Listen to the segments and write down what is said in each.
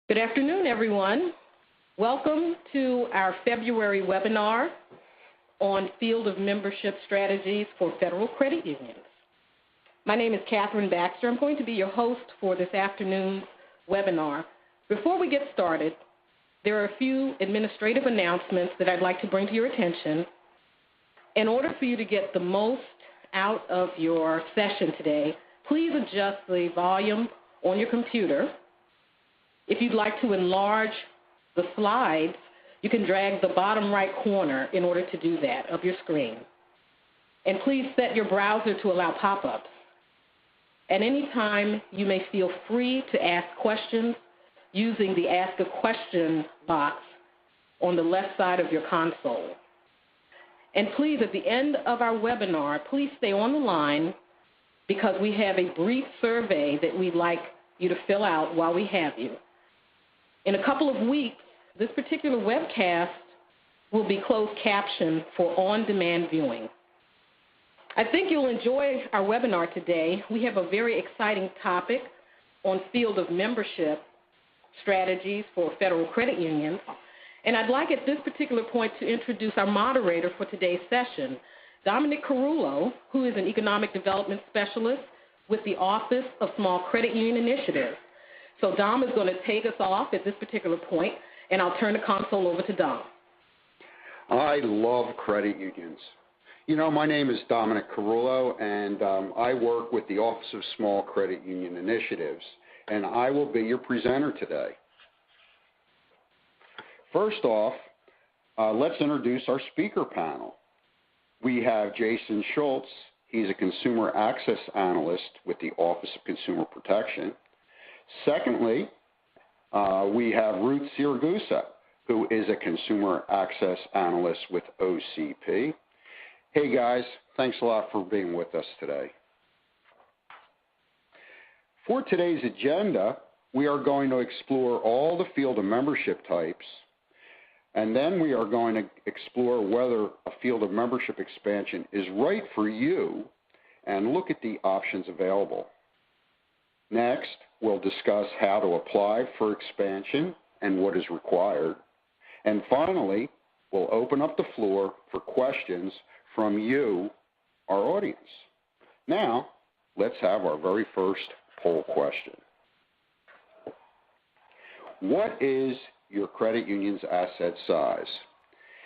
Good afternoon, everyone. Welcome to our February webinar on Field of Membership Strategies for Federal Credit Unions. My name is Catherine Baxter. I'm going to be your host for this afternoon's webinar. Before we get started, there are a few administrative announcements that I'd like to bring to your attention. In order for you to get the most out of your session today, please adjust the volume on your computer. If you'd like to enlarge the slides, you can drag the bottom right corner in order to do that of your screen. And please set your browser to allow pop-ups. At any time, you may feel free to ask questions using the Ask a Question box on the left side of your console. And please, at the end of our webinar, please stay on the line because we have a brief survey that we'd like you to fill out while we have you. In a couple of weeks, this particular webcast will be closed captioned for on-demand viewing. I think you'll enjoy our webinar today. We have a very exciting topic on Field of Membership Strategies for Federal Credit Unions. And I'd like at this particular point to introduce our moderator for today's session, Dominic Carullo, who is an Economic Development Specialist with the Office of Small Credit Union Initiatives. So Dom is going to take us off at this particular point, and I'll turn the console over to Dom. I love credit unions. You know, my name is Dominic Carullo, and I work with the Office of Small Credit Union Initiatives, and I will be your presenter today. First off, let's introduce our speaker panel. We have Jason Schultz. He's a Consumer Access Analyst with the Office of Consumer Protection. Secondly, we have Ruth Siragusa, who is a Consumer Access Analyst with OCP. Hey guys, thanks a lot for being with us today. For today's agenda, we are going to explore all the field of membership types, and then we are going to explore whether a field of membership expansion is right for you and look at the options available. Next, we'll discuss how to apply for expansion and what is required. And finally, we'll open up the floor for questions from you, our audience. Now, let's have our very first poll question. What is your credit union's asset size?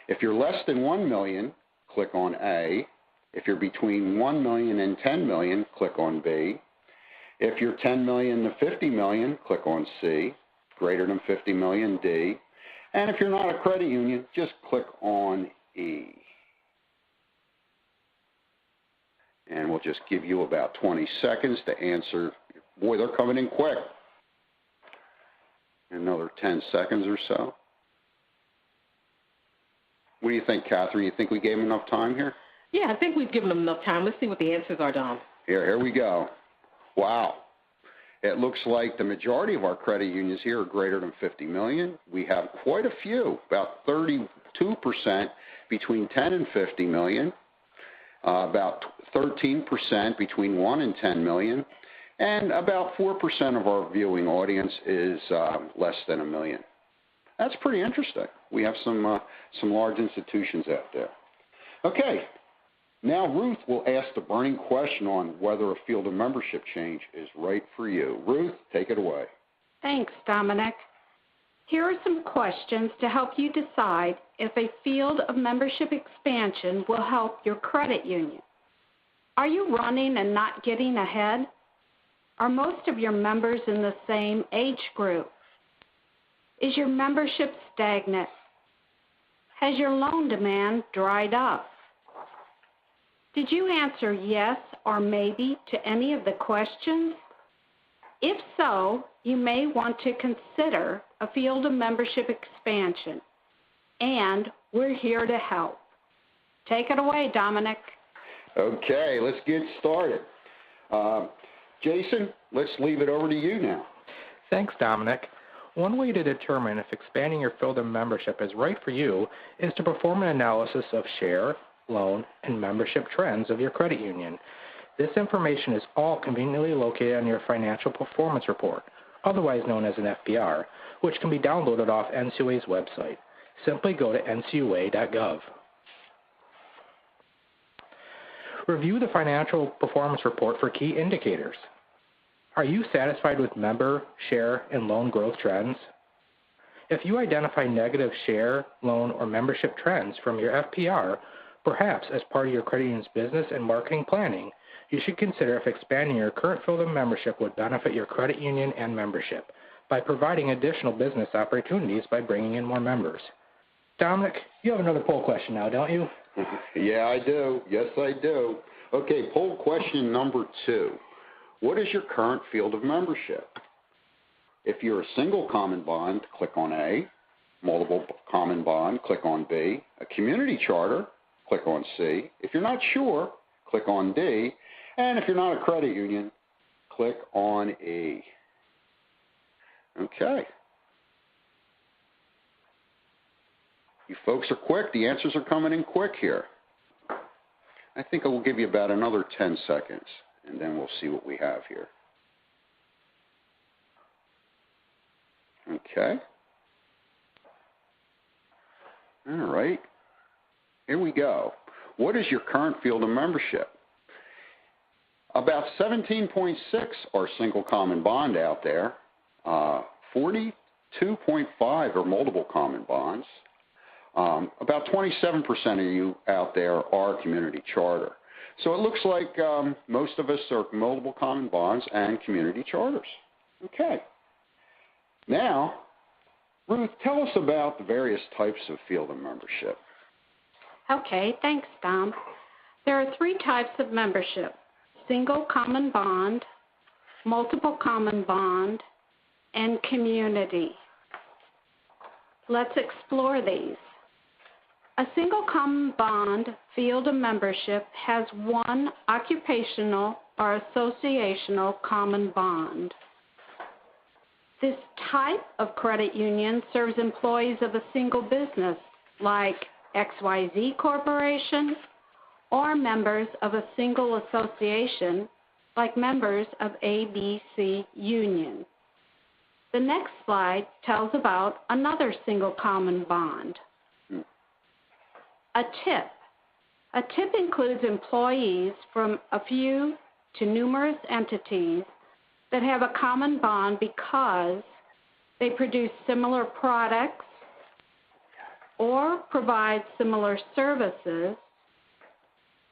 If you're less than $1 million, click on A. If you're between $1 million and $10 million, click on B. If you're $10 million to $50 million, click on C. Greater than $50 million, D. And if you're not a credit union, just click on E. And we'll just give you about 20 seconds to answer. Boy, they're coming in quick. Another 10 seconds or so. What do you think, Catherine? You think we gave them enough time here? Yeah, I think we've given them enough time. Let's see what the answers are, Dom. Here we go. Wow. It looks like the majority of our credit unions here are greater than $50 million. We have quite a few, about 32% between $10 and $50 million, about 13% between $1 and $10 million, and about 4% of our viewing audience is less than $1 million. That's pretty interesting. We have some large institutions out there. Okay. Now Ruth will ask the burning question on whether a field of membership change is right for you. Ruth, take it away. Thanks, Dominic. Here are some questions to help you decide if a field of membership expansion will help your credit union. Are you running and not getting ahead? Are most of your members in the same age group? Is your membership stagnant? Has your loan demand dried up? Did you answer yes or maybe to any of the questions? If so, you may want to consider a field of membership expansion, and we're here to help. Take it away, Dominic. Okay, let's get started. Jason, let's leave it over to you now. Thanks, Dominic. One way to determine if expanding your field of membership is right for you is to perform an analysis of share, loan, and membership trends of your credit union. This information is all conveniently located on your financial performance report, otherwise known as an FPR, which can be downloaded off NCUA's website. Simply go to ncua.gov. Review the financial performance report for key indicators. Are you satisfied with member, share, and loan growth trends? If you identify negative share, loan, or membership trends from your FPR, perhaps as part of your credit union's business and marketing planning, you should consider if expanding your current field of membership would benefit your credit union and membership by providing additional business opportunities by bringing in more members. Dominic, you have another poll question now, don't you? Yeah, I do. Yes, I do. Okay, poll question number 2. What is your current field of membership? If you're a single common bond, click on A. Multiple common bond, click on B. A community charter, click on C. If you're not sure, click on D. And if you're not a credit union, click on E. Okay. You folks are quick. The answers are coming in quick here. I think I will give you about another 10 seconds, and then we'll see what we have here. Okay. All right. Here we go. What is your current field of membership? About 17.6 are single common bond out there. 42.5 are multiple common bonds. About 27% of you out there are community charter. So it looks like most of us are multiple common bonds and community charters. Okay. Now, Ruth, tell us about the various types of field of membership. Okay, thanks, Dom. There are 3 types of membership: single common bond, multiple common bond, and community. Let's explore these. A single common bond field of membership has one occupational or associational common bond. This type of credit union serves employees of a single business like XYZ Corporation or members of a single association like members of ABC Union. The next slide tells about another single common bond. A TIP. A TIP includes employees from a few to numerous entities that have a common bond because they produce similar products or provide similar services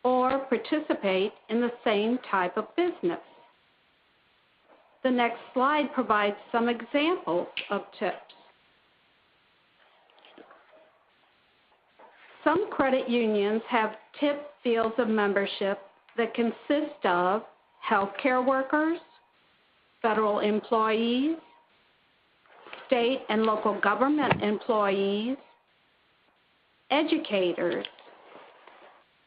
or participate in the same type of business. The next slide provides some examples of TIPs. Some credit unions have TIP fields of membership that consist of healthcare workers, federal employees, state and local government employees, educators,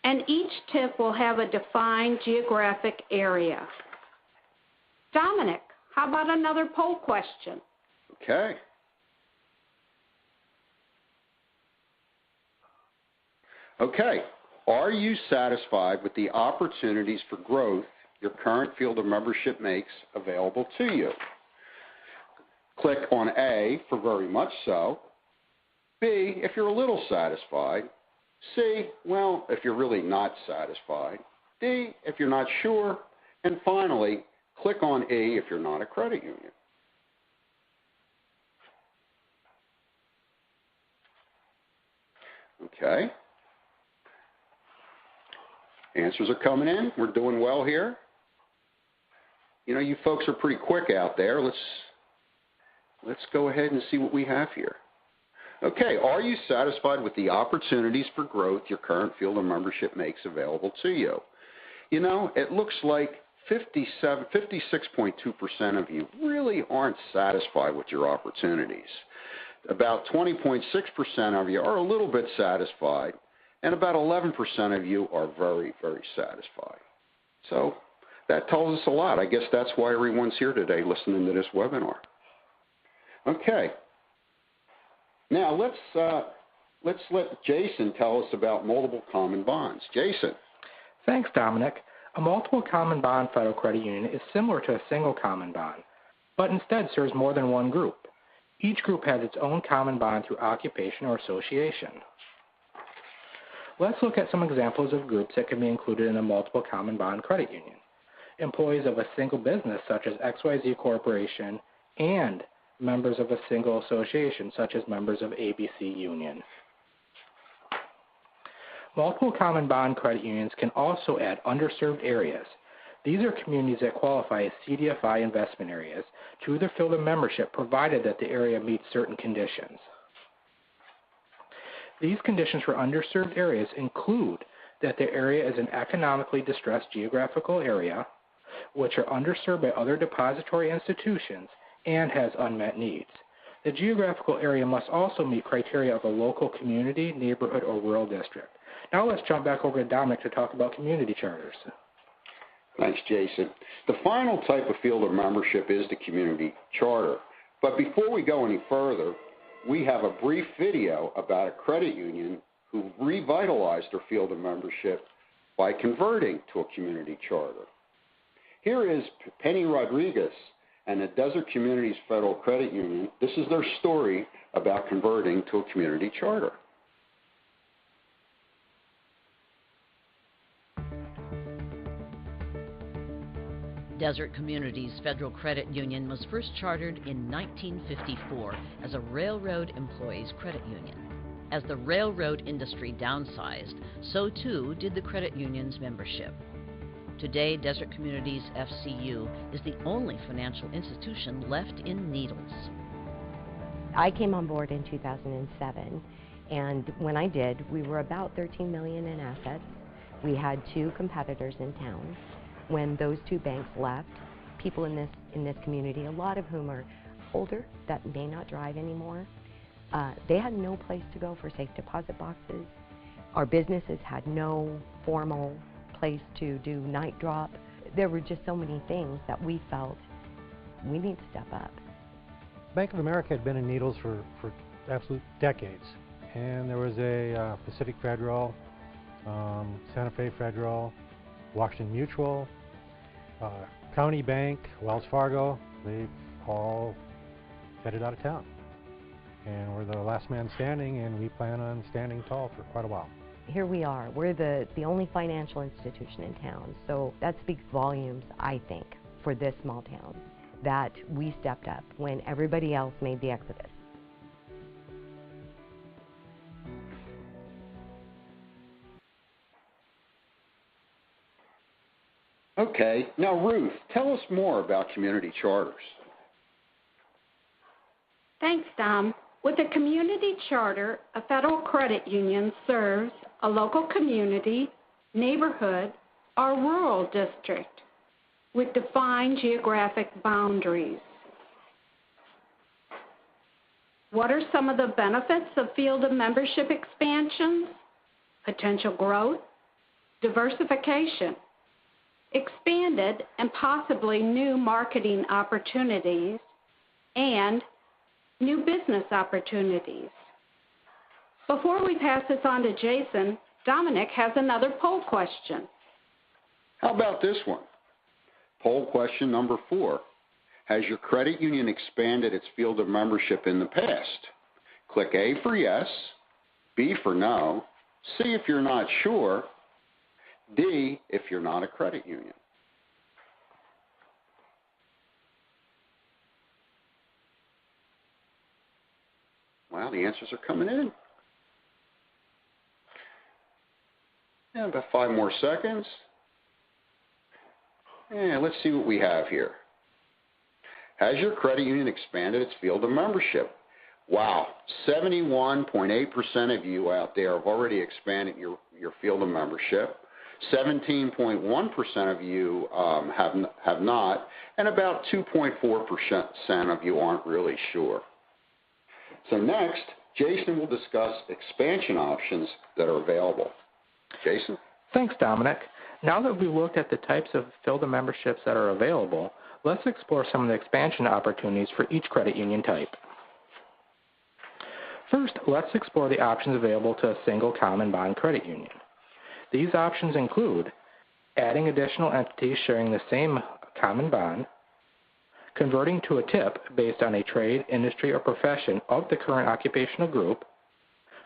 and each TIP will have a defined geographic area. Dominic, how about another poll question? Okay. Okay. Are you satisfied with the opportunities for growth your current field of membership makes available to you? Click on A for very much so. B, if you're a little satisfied. C, well, if you're really not satisfied. D, if you're not sure. And finally, click on E if you're not a credit union. Okay. Answers are coming in. We're doing well here. You know, you folks are pretty quick out there. Let's go ahead and see what we have here. Okay, are you satisfied with the opportunities for growth your current field of membership makes available to you? You know, it looks like 56.2% of you really aren't satisfied with your opportunities. About 20.6% of you are a little bit satisfied, and about 11% of you are very, very satisfied. So that tells us a lot. I guess that's why everyone's here today listening to this webinar. Okay. Now let's let Jason tell us about multiple common bonds. Jason. Thanks, Dominic. A multiple common bond federal credit union is similar to a single common bond, but instead serves more than one group. Each group has its own common bond through occupation or association. Let's look at some examples of groups that can be included in a multiple common bond credit union. Employees of a single business such as XYZ Corporation and members of a single association such as members of ABC Union. Multiple common bond credit unions can also add underserved areas. These are communities that qualify as CDFI investment areas to their field of membership provided that the area meets certain conditions. These conditions for underserved areas include that the area is an economically distressed geographical area, which are underserved by other depository institutions, and has unmet needs. The geographical area must also meet criteria of a local community, neighborhood, or rural district. Now let's jump back over to Dominic to talk about community charters. Thanks, Jason. The final type of field of membership is the community charter. But before we go any further, we have a brief video about a credit union who revitalized their field of membership by converting to a community charter. Here is Penny Rodriguez and the Desert Communities Federal Credit Union. This is their story about converting to a community charter. Desert Communities Federal Credit Union was first chartered in 1954 as a railroad employees credit union. As the railroad industry downsized, so too did the credit union's membership. Today, Desert Communities FCU is the only financial institution left in Needles. I came on board in 2007, and when I did, we were about $13 million in assets. We had two competitors in town. When those two banks left, people in this community, a lot of whom are older, that may not drive anymore, they had no place to go for safe deposit boxes. Our businesses had no formal place to do night drop. There were just so many things that we felt we need to step up. Bank of America had been in Needles for absolute decades, and there was a Pacific Federal, Santa Fe Federal, Washington Mutual, County Bank, Wells Fargo. They've all headed out of town. And we're the last man standing, and we plan on standing tall for quite a while. Here we are. We're the only financial institution in town. So that speaks volumes, I think, for this small town, that we stepped up when everybody else made the exodus. Okay, now Ruth, tell us more about community charters. Thanks, Dom. With a community charter, a federal credit union serves a local community, neighborhood, or rural district with defined geographic boundaries. What are some of the benefits of field of membership expansions? Potential growth, diversification, expanded and possibly new marketing opportunities, and new business opportunities. Before we pass this on to Jason, Dominic has another poll question. How about this one? Poll question number 4. Has your credit union expanded its field of membership in the past? Click A for yes, B for no, C if you're not sure, D if you're not a credit union. Well, the answers are coming in. And about 5 more seconds. And let's see what we have here. Has your credit union expanded its field of membership? Wow, 71.8% of you out there have already expanded your field of membership. 17.1% of you have not, and about 2.4% of you aren't really sure. So next, Jason will discuss expansion options that are available. Jason? Thanks, Dominic. Now that we've looked at the types of field of memberships that are available, let's explore some of the expansion opportunities for each credit union type. First, let's explore the options available to a single common bond credit union. These options include adding additional entities sharing the same common bond, converting to a TIP based on a trade, industry, or profession of the current occupational group,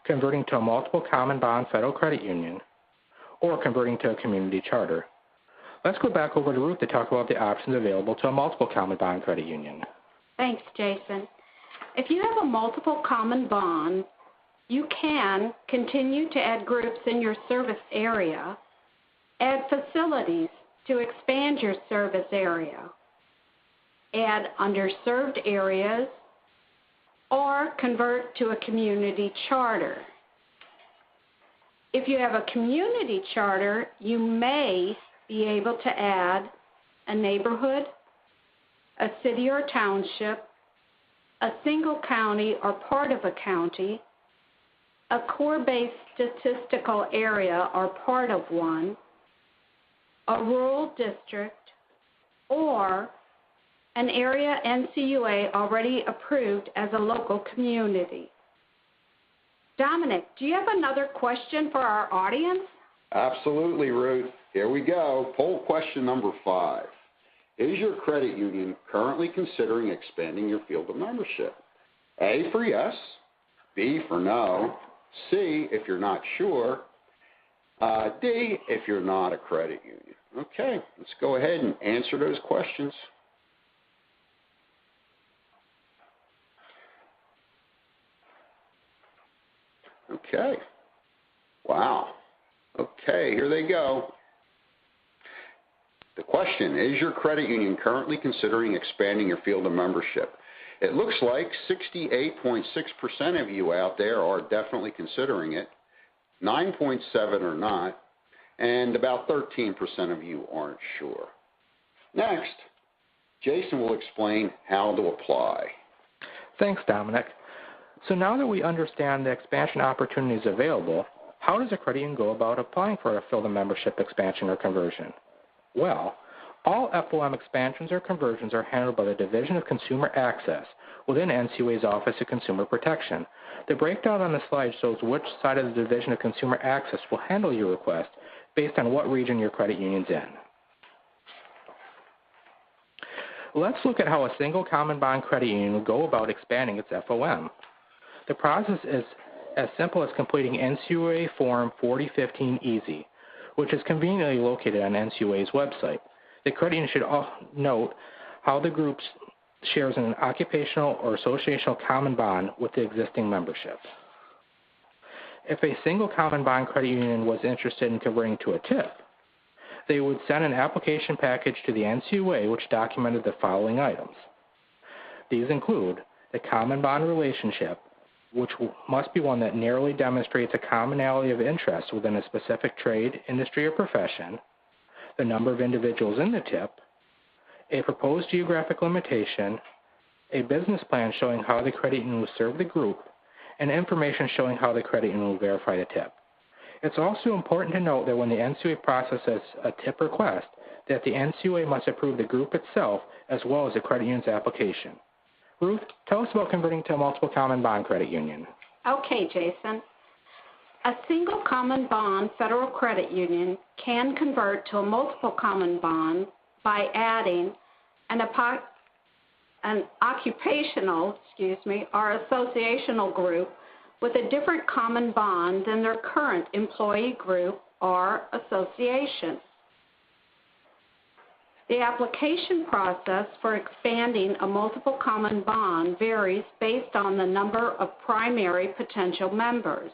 converting to a multiple common bond federal credit union, or converting to a community charter. Let's go back over to Ruth to talk about the options available to a multiple common bond credit union. Thanks, Jason. If you have a multiple common bond, you can continue to add groups in your service area, add facilities to expand your service area, add underserved areas, or convert to a community charter. If you have a community charter, you may be able to add a neighborhood, a city or township, a single county or part of a county, a core-based statistical area or part of one, a rural district, or an area NCUA already approved as a local community. Dominic, do you have another question for our audience? Absolutely, Ruth. Here we go. Poll question number 5. Is your credit union currently considering expanding your field of membership? A for yes, B for no, C if you're not sure, D if you're not a credit union. Okay, let's go ahead and answer those questions. Okay. Wow. Okay, here they go. The question, is your credit union currently considering expanding your field of membership? It looks like 68.6% of you out there are definitely considering it, 9.7% are not, and about 13% of you aren't sure. Next, Jason will explain how to apply. Thanks, Dominic. So now that we understand the expansion opportunities available, how does a credit union go about applying for a field of membership expansion or conversion? Well, all FOM expansions or conversions are handled by the Division of Consumer Access within NCUA's Office of Consumer Protection. The breakdown on the slide shows which side of the Division of Consumer Access will handle your request based on what region your credit union's in. Let's look at how a single common bond credit union will go about expanding its FOM. The process is as simple as completing NCUA Form 4015 Easy, which is conveniently located on NCUA's website. The credit union should note how the group shares an occupational or associational common bond with the existing membership. If a single common bond credit union was interested in converting to a TIP, they would send an application package to the NCUA which documented the following items. These include the common bond relationship, which must be one that narrowly demonstrates a commonality of interest within a specific trade, industry, or profession, the number of individuals in the TIP, a proposed geographic limitation, a business plan showing how the credit union will serve the group, and information showing how the credit union will verify the TIP. It's also important to note that when the NCUA processes a TIP request, that the NCUA must approve the group itself as well as the credit union's application. Ruth, tell us about converting to a multiple common bond credit union. Okay, Jason. A single common bond federal credit union can convert to a multiple common bond by adding an occupational, or associational group with a different common bond than their current employee group or association. The application process for expanding a multiple common bond varies based on the number of primary potential members.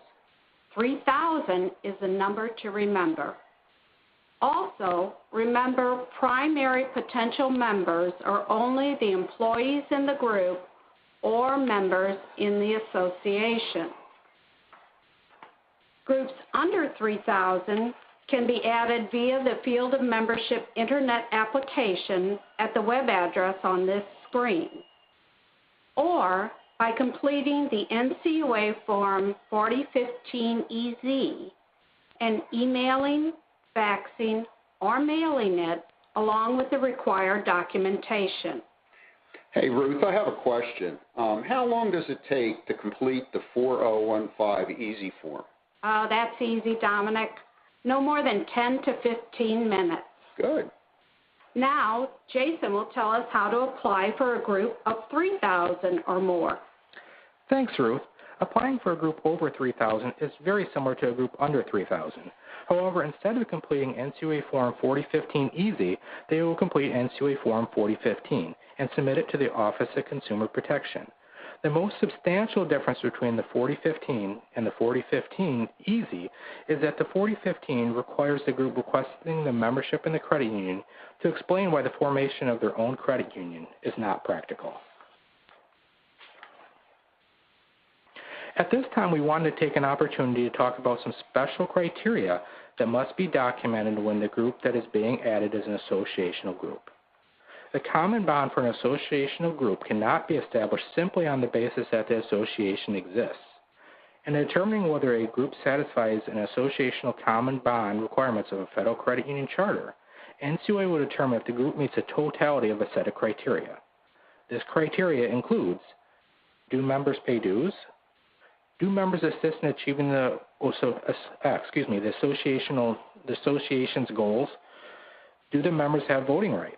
3,000 is the number to remember. Also, remember primary potential members are only the employees in the group or members in the association. Groups under 3,000 can be added via the Field of Membership Internet application at the web address on this screen, or by completing the NCUA Form 4015 EZ and emailing, faxing, or mailing it along with the required documentation. Hey, Ruth, I have a question. How long does it take to complete the 4015 EZ form? Oh, that's easy, Dominic. No more than 10 to 15 minutes. Good. Now, Jason will tell us how to apply for a group of 3,000 or more. Thanks, Ruth. Applying for a group over 3,000 is very similar to a group under 3,000. However, instead of completing NCUA Form 4015 Easy, they will complete NCUA Form 4015 and submit it to the Office of Consumer Protection. The most substantial difference between the 4015 and the 4015 Easy is that the 4015 requires the group requesting the membership in the credit union to explain why the formation of their own credit union is not practical. At this time, we wanted to take an opportunity to talk about some special criteria that must be documented when the group that is being added is an associational group. The common bond for an associational group cannot be established simply on the basis that the association exists. In determining whether a group satisfies an associational common bond requirements of a federal credit union charter, NCUA will determine if the group meets the totality of a set of criteria. This criteria includes: do members pay dues? Do members assist in achieving the association's goals? Do the members have voting rights?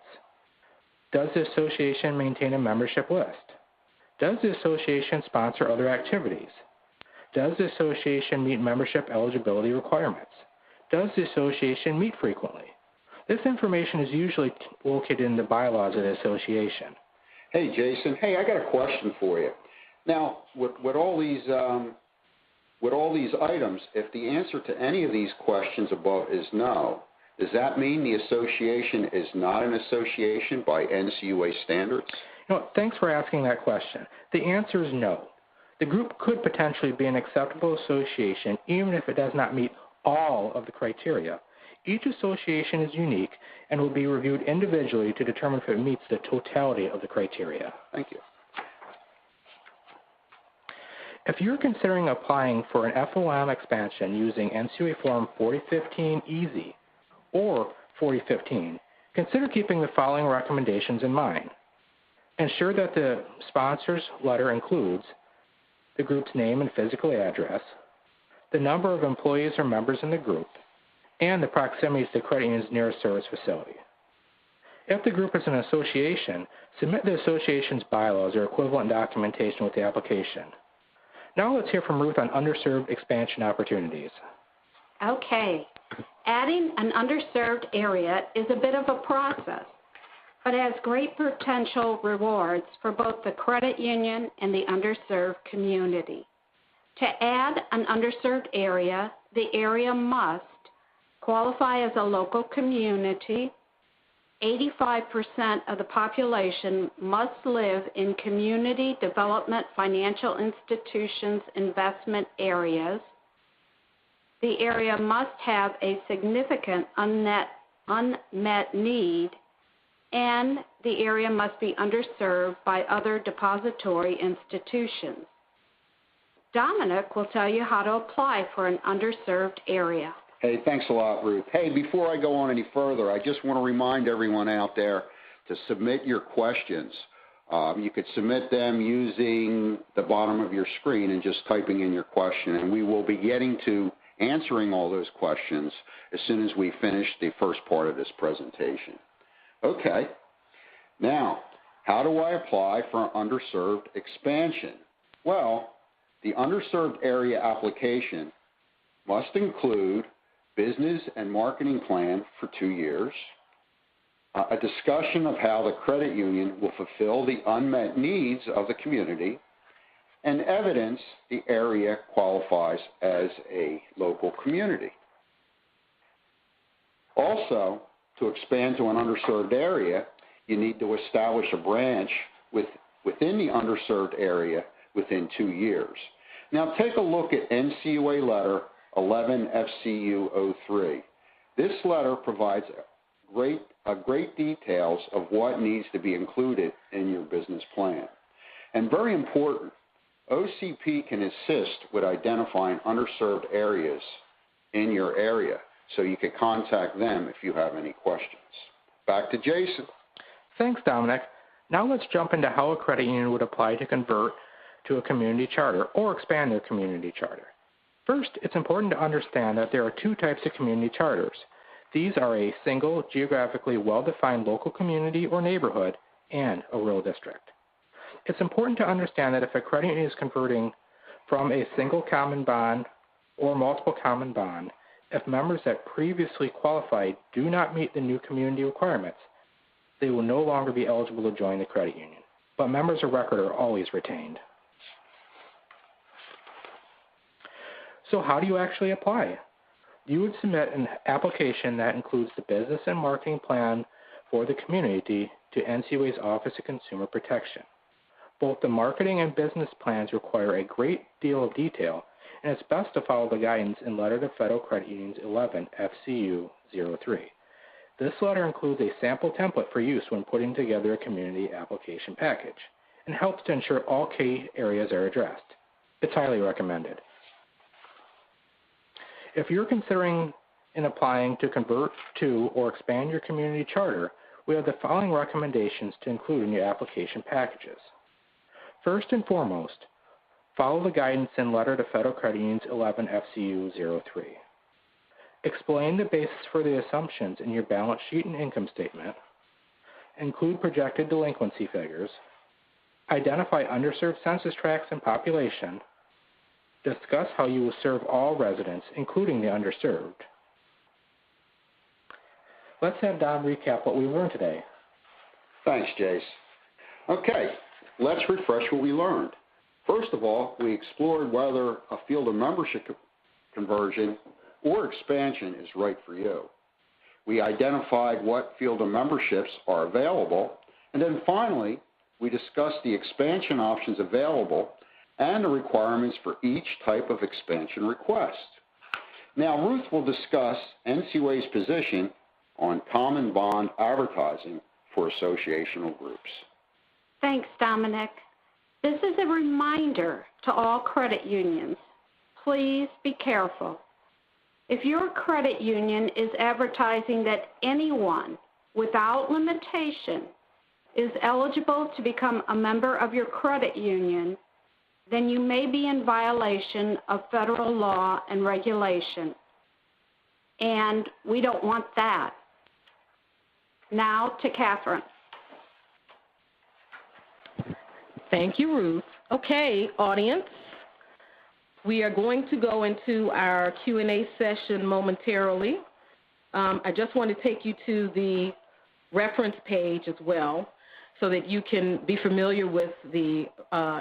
Does the association maintain a membership list? Does the association sponsor other activities? Does the association meet membership eligibility requirements? Does the association meet frequently? This information is usually located in the bylaws of the association. Hey, Jason. Hey, I got a question for you. Now, with all these items, if the answer to any of these questions above is no, does that mean the association is not an association by NCUA standards? Thanks for asking that question. The answer is no. The group could potentially be an acceptable association even if it does not meet all of the criteria. Each association is unique and will be reviewed individually to determine if it meets the totality of the criteria. Thank you. If you're considering applying for an FOM expansion using NCUA Form 4015 Easy or 4015, consider keeping the following recommendations in mind. Ensure that the sponsor's letter includes the group's name and physical address, the number of employees or members in the group, and the proximity to the credit union's nearest service facility. If the group is an association, submit the association's bylaws or equivalent documentation with the application. Now let's hear from Ruth on underserved expansion opportunities. Okay. Adding an underserved area is a bit of a process, but has great potential rewards for both the credit union and the underserved community. To add an underserved area, the area must qualify as a local community. 85% of the population must live in community development financial institutions investment areas. The area must have a significant unmet need, and the area must be underserved by other depository institutions. Dominic will tell you how to apply for an underserved area. Hey, thanks a lot, Ruth. Hey, before I go on any further, I just want to remind everyone out there to submit your questions. You could submit them using the bottom of your screen and just typing in your question, and we will be getting to answering all those questions as soon as we finish the first part of this presentation. Okay. Now, how do I apply for an underserved expansion? Well, the underserved area application must include business and marketing plan for 2 years, a discussion of how the credit union will fulfill the unmet needs of the community, and evidence the area qualifies as a local community. Also, to expand to an underserved area, you need to establish a branch within the underserved area within 2 years. Now take a look at NCUA letter 11 FCU 03. This letter provides great details of what needs to be included in your business plan. And very important, OCP can assist with identifying underserved areas in your area, so you can contact them if you have any questions. Back to Jason. Thanks, Dominic. Now let's jump into how a credit union would apply to convert to a community charter or expand their community charter. First, it's important to understand that there are 2 types of community charters. These are a single, geographically well-defined local community or neighborhood and a rural district. It's important to understand that if a credit union is converting from a single common bond or multiple common bond, if members that previously qualified do not meet the new community requirements, they will no longer be eligible to join the credit union. But members of record are always retained. So how do you actually apply? You would submit an application that includes the business and marketing plan for the community to NCUA's Office of Consumer Protection. Both the marketing and business plans require a great deal of detail, and it's best to follow the guidance in Letter to Federal Credit Unions 11 FCU 03. This letter includes a sample template for use when putting together a community application package and helps to ensure all key areas are addressed. It's highly recommended. If you're considering in applying to convert to or expand your community charter, we have the following recommendations to include in your application packages. First and foremost, follow the guidance in Letter to Federal Credit Unions 11 FCU 03. Explain the basis for the assumptions in your balance sheet and income statement. Include projected delinquency figures. Identify underserved census tracts and population. Discuss how you will serve all residents, including the underserved. Let's have Don recap what we learned today. Thanks, Jace. Okay, let's refresh what we learned. First of all, we explored whether a field of membership conversion or expansion is right for you. We identified what field of memberships are available, and then finally, we discussed the expansion options available and the requirements for each type of expansion request. Now, Ruth will discuss NCUA's position on common bond advertising for associational groups. Thanks, Dominic. This is a reminder to all credit unions. Please be careful. If your credit union is advertising that anyone, without limitation, is eligible to become a member of your credit union, then you may be in violation of federal law and regulation. And we don't want that. Now to Catherine. Thank you, Ruth. Okay, audience, we are going to go into our Q&A session momentarily. I just want to take you to the reference page as well so that you can be familiar with the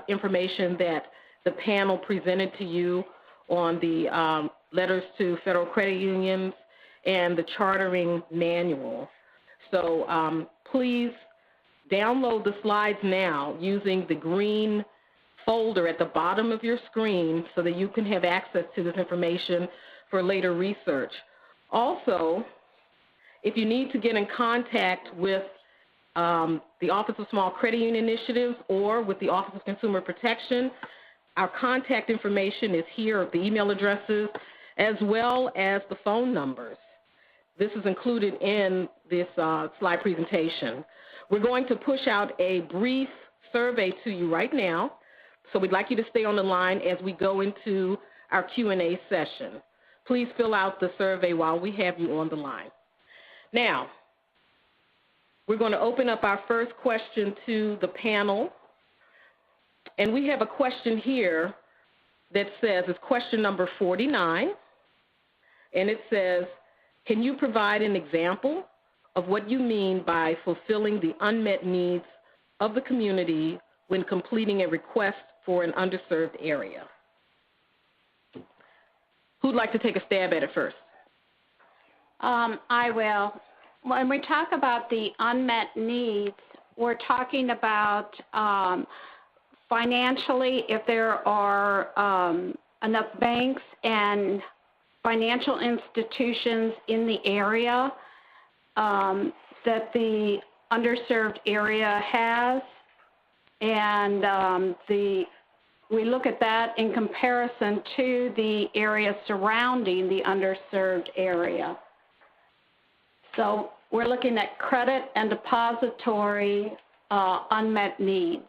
information that the panel presented to you on the letters to federal credit unions and the chartering manual. So please download the slides now using the green folder at the bottom of your screen so that you can have access to this information for later research. Also, if you need to get in contact with the Office of Small Credit Union Initiatives or with the Office of Consumer Protection, our contact information is here, the email addresses, as well as the phone numbers. This is included in this slide presentation. We're going to push out a brief survey to you right now, so we'd like you to stay on the line as we go into our Q&A session. Please fill out the survey while we have you on the line. Now, we're going to open up our first question to the panel. And we have a question here that says, it's question number 49, and it says, can you provide an example of what you mean by fulfilling the unmet needs of the community when completing a request for an underserved area? Who'd like to take a stab at it first? I will. When we talk about the unmet needs, we're talking about financially, if there are enough banks and financial institutions in the area that the underserved area has, and we look at that in comparison to the area surrounding the underserved area. So we're looking at credit and depository unmet needs.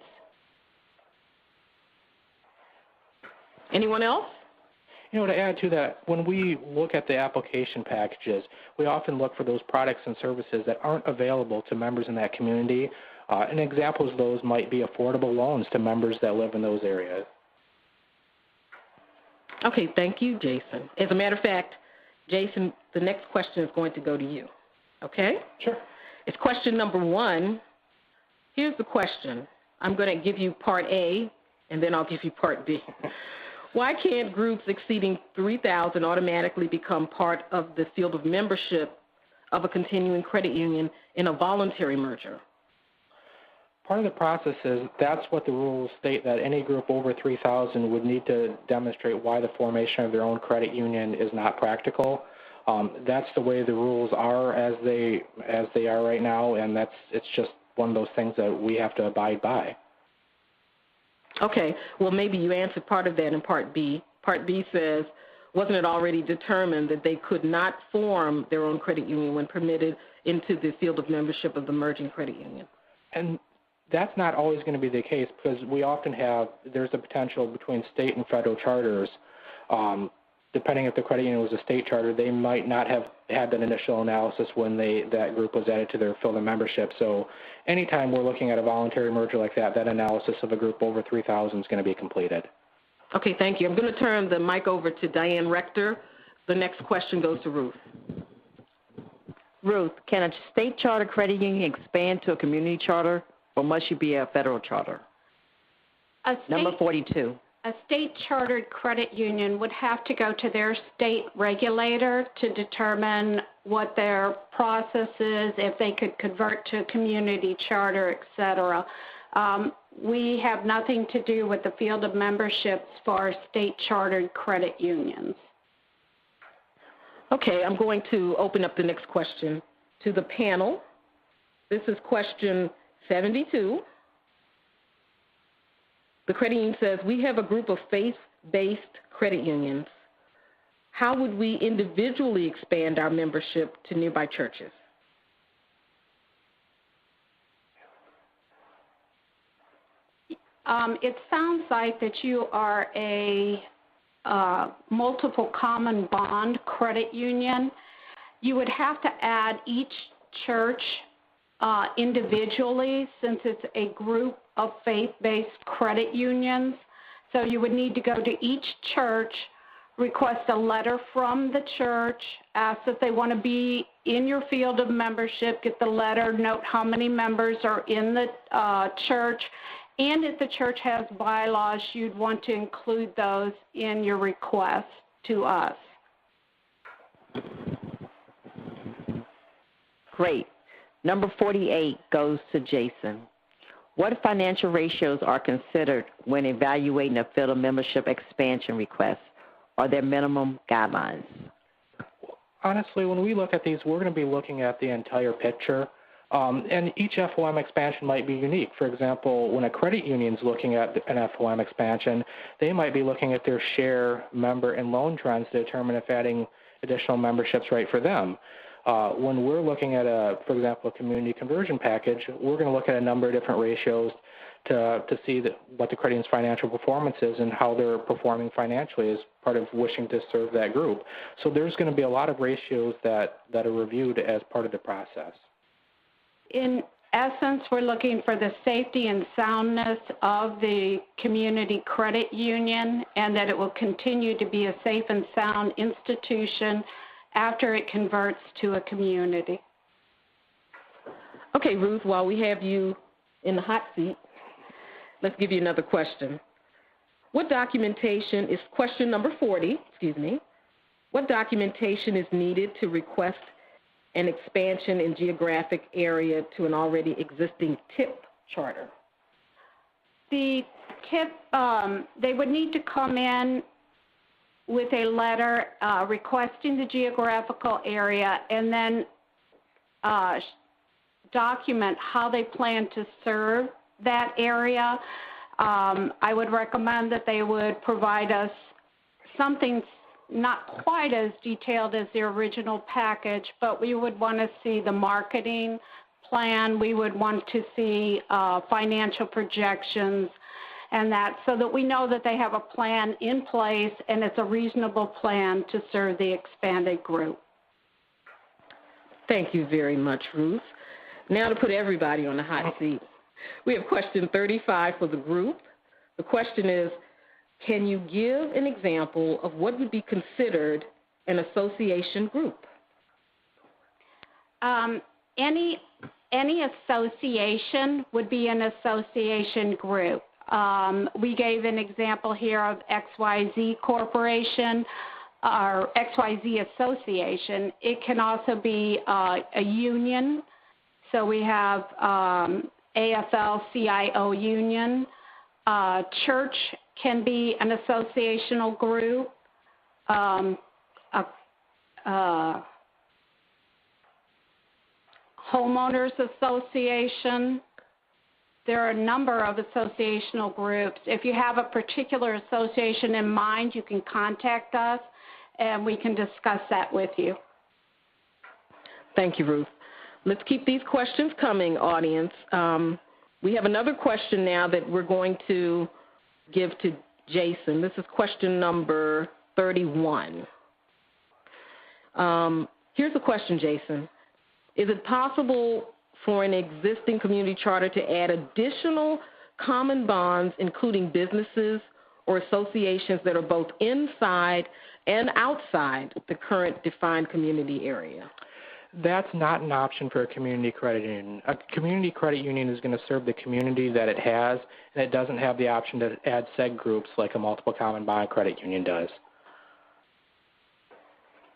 Anyone else? You know, to add to that, when we look at the application packages, we often look for those products and services that aren't available to members in that community. And examples of those might be affordable loans to members that live in those areas. Okay, thank you, Jason. As a matter of fact, Jason, the next question is going to go to you. Okay? Sure. It's question number 1. Here's the question. I'm going to give you part A, and then I'll give you part B. Why can't groups exceeding 3,000 automatically become part of the field of membership of a continuing credit union in a voluntary merger? Part of the process is that's what the rules state, that any group over 3,000 would need to demonstrate why the formation of their own credit union is not practical. That's the way the rules are as they are right now, and it's just one of those things that we have to abide by. Okay, well, maybe you answered part of that in Part B. Part B says, wasn't it already determined that they could not form their own credit union when permitted into the field of membership of the merging credit union? And that's not always going to be the case, because we often have, there's a potential between state and federal charters. Depending if the credit union was a state charter, they might not have had that initial analysis when that group was added to their field of membership. So anytime we're looking at a voluntary merger like that, that analysis of a group over 3,000 is going to be completed. Okay, thank you. I'm going to turn the mic over to Diane Rector. The next question goes to Ruth. Ruth, can a state charter credit union expand to a community charter, or must you be a federal charter? Number 42. A state-chartered credit union would have to go to their state regulator to determine what their process is, if they could convert to a community charter, et cetera. We have nothing to do with the field of memberships for state-chartered credit unions. Okay, I'm going to open up the next question to the panel. This is question 72. The credit union says, we have a group of faith-based credit unions. How would we individually expand our membership to nearby churches? It sounds like that you are a multiple common bond credit union. You would have to add each church individually, since it's a group of faith-based credit unions. So you would need to go to each church, request a letter from the church, ask if they want to be in your field of membership, get the letter, note how many members are in the church, and if the church has bylaws, you'd want to include those in your request to us. Great. Number 48 goes to Jason. What financial ratios are considered when evaluating a field of membership expansion request? Are there minimum guidelines? Honestly, when we look at these, we're going to be looking at the entire picture. And each FOM expansion might be unique. For example, when a credit union's looking at an FOM expansion, they might be looking at their share, member, and loan trends to determine if adding additional membership's right for them. When we're looking at, for example, a community conversion package, we're going to look at a number of different ratios to see what the credit union's financial performance is and how they're performing financially as part of wishing to serve that group. So there's going to be a lot of ratios that are reviewed as part of the process. In essence, we're looking for the safety and soundness of the community credit union, and that it will continue to be a safe and sound institution after it converts to a community. Okay, Ruth, while we have you in the hot seat, let's give you another question. What documentation is, question number 40, what documentation is needed to request an expansion in geographic area to an already existing TIP charter? The TIP, they would need to come in with a letter requesting the geographical area, and then document how they plan to serve that area. I would recommend that they would provide us something not quite as detailed as the original package, but we would want to see the marketing plan. We would want to see financial projections, and that so that we know that they have a plan in place and it's a reasonable plan to serve the expanded group. Thank you very much, Ruth. Now to put everybody on the hot seat. We have question 35 for the group. The question is, can you give an example of what would be considered an association group? Any association would be an association group. We gave an example here of XYZ Corporation or XYZ Association. It can also be a union. So we have AFL-CIO union. Church can be an associational group. Homeowners Association. There are a number of associational groups. If you have a particular association in mind, you can contact us and we can discuss that with you. Thank you, Ruth. Let's keep these questions coming, audience. We have another question now that we're going to give to Jason. This is question number 31. Here's the question, Jason. Is it possible for an existing community charter to add additional common bonds, including businesses or associations that are both inside and outside the current defined community area? That's not an option for a community credit union. A community credit union is going to serve the community that it has, and it doesn't have the option to add seg groups like a multiple common bond credit union does.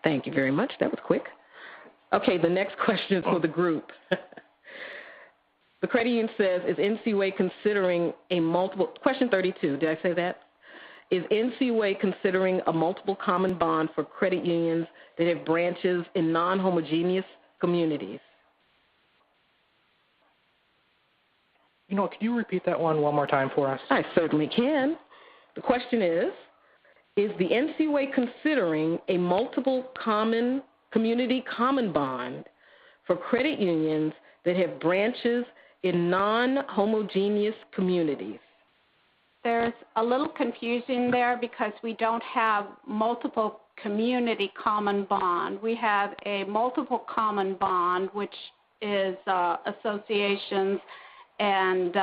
Thank you very much. That was quick. Okay, the next question is for the group. The credit union says, is NCUA considering a multiple, question 32, did I say that? Is NCUA considering a multiple common bond for credit unions that have branches in non-homogeneous communities? You know, could you repeat that one more time for us? I certainly can. The question is the NCUA considering a multiple community common bond for credit unions that have branches in non-homogeneous communities? There's a little confusion there because we don't have multiple community common bond. We have a multiple common bond, which is associations and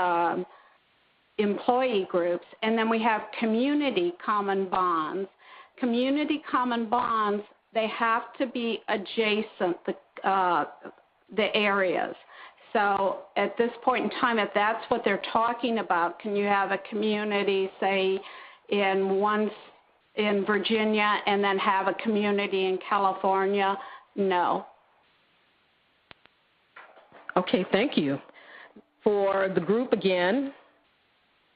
employee groups, and then we have community common bonds. Community common bonds, they have to be adjacent, the areas. So at this point in time, if that's what they're talking about, can you have a community, say, in Virginia and then have a community in California? No. Okay, thank you. For the group again,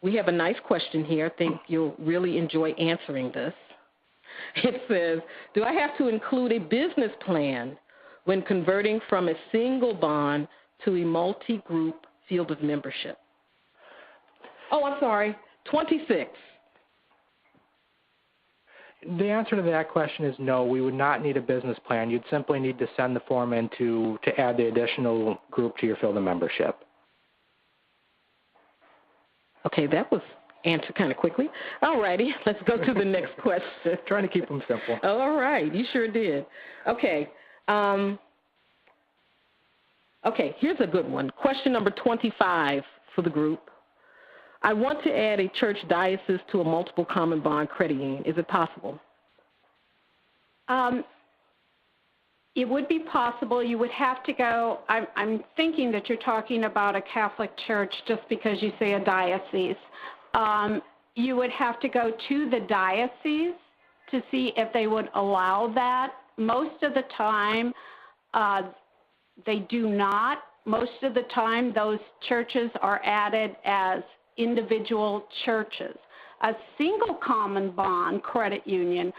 we have a nice question here. I think you'll really enjoy answering this. It says, do I have to include a business plan when converting from a single bond to a multi-group field of membership? Oh, I'm sorry, 26. The answer to that question is no. We would not need a business plan. You'd simply need to send the form in to add the additional group to your field of membership. Okay, that was answered kind of quickly. All righty, let's go to the next question. Trying to keep them simple. All right, you sure did. Okay. Okay, here's a good one. Question number 25 for the group. I want to add a church diocese to a multiple common bond credit union. Is it possible? It would be possible. You would have to go, I'm thinking that you're talking about a Catholic church just because you say a diocese. You would have to go to the diocese to see if they would allow that. Most of the time, they do not. Most of the time, those churches are added as individual churches. A single common bond credit union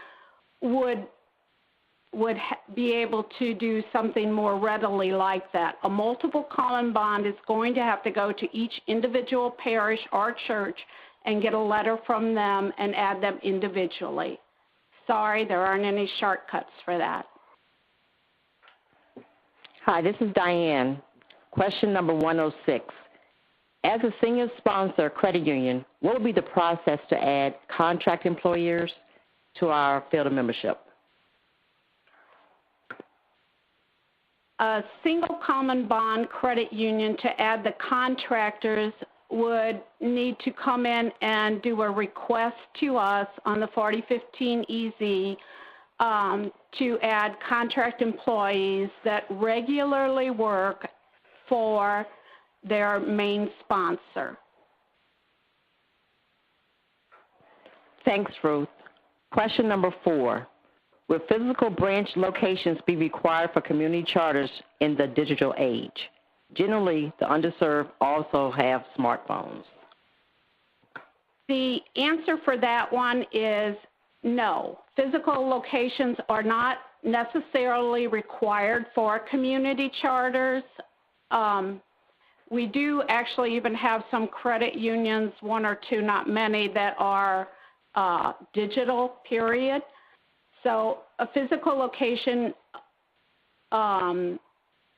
would be able to do something more readily like that. A multiple common bond is going to have to go to each individual parish or church and get a letter from them and add them individually. Sorry, there aren't any shortcuts for that. Hi, this is Diane. Question number 106. As a single sponsor credit union, what would be the process to add contract employers to our field of membership? A single common bond credit union to add the contractors would need to come in and do a request to us on the 4015 EZ to add contract employees that regularly work for their main sponsor. Thanks, Ruth. Question number 4. Will physical branch locations be required for community charters in the digital age? Generally, the underserved also have smartphones. The answer for that one is no. Physical locations are not necessarily required for community charters. We do actually even have some credit unions, 1 or 2, not many, that are digital, period. So a physical location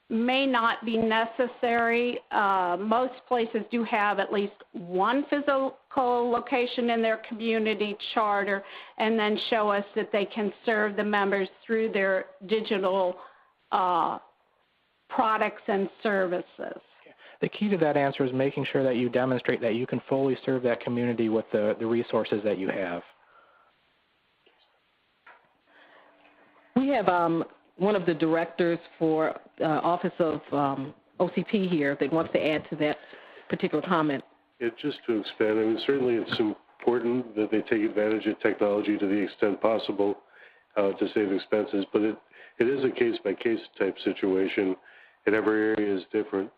may not be necessary. Most places do have at least one physical location in their community charter and then show us that they can serve the members through their digital products and services. The key to that answer is making sure that you demonstrate that you can fully serve that community with the resources that you have. We have one of the directors for Office of OCP here that wants to add to that particular comment. Yeah, just to expand, I mean, certainly it's important that they take advantage of technology to the extent possible to save expenses, but it is a case-by-case type situation, and every area is different.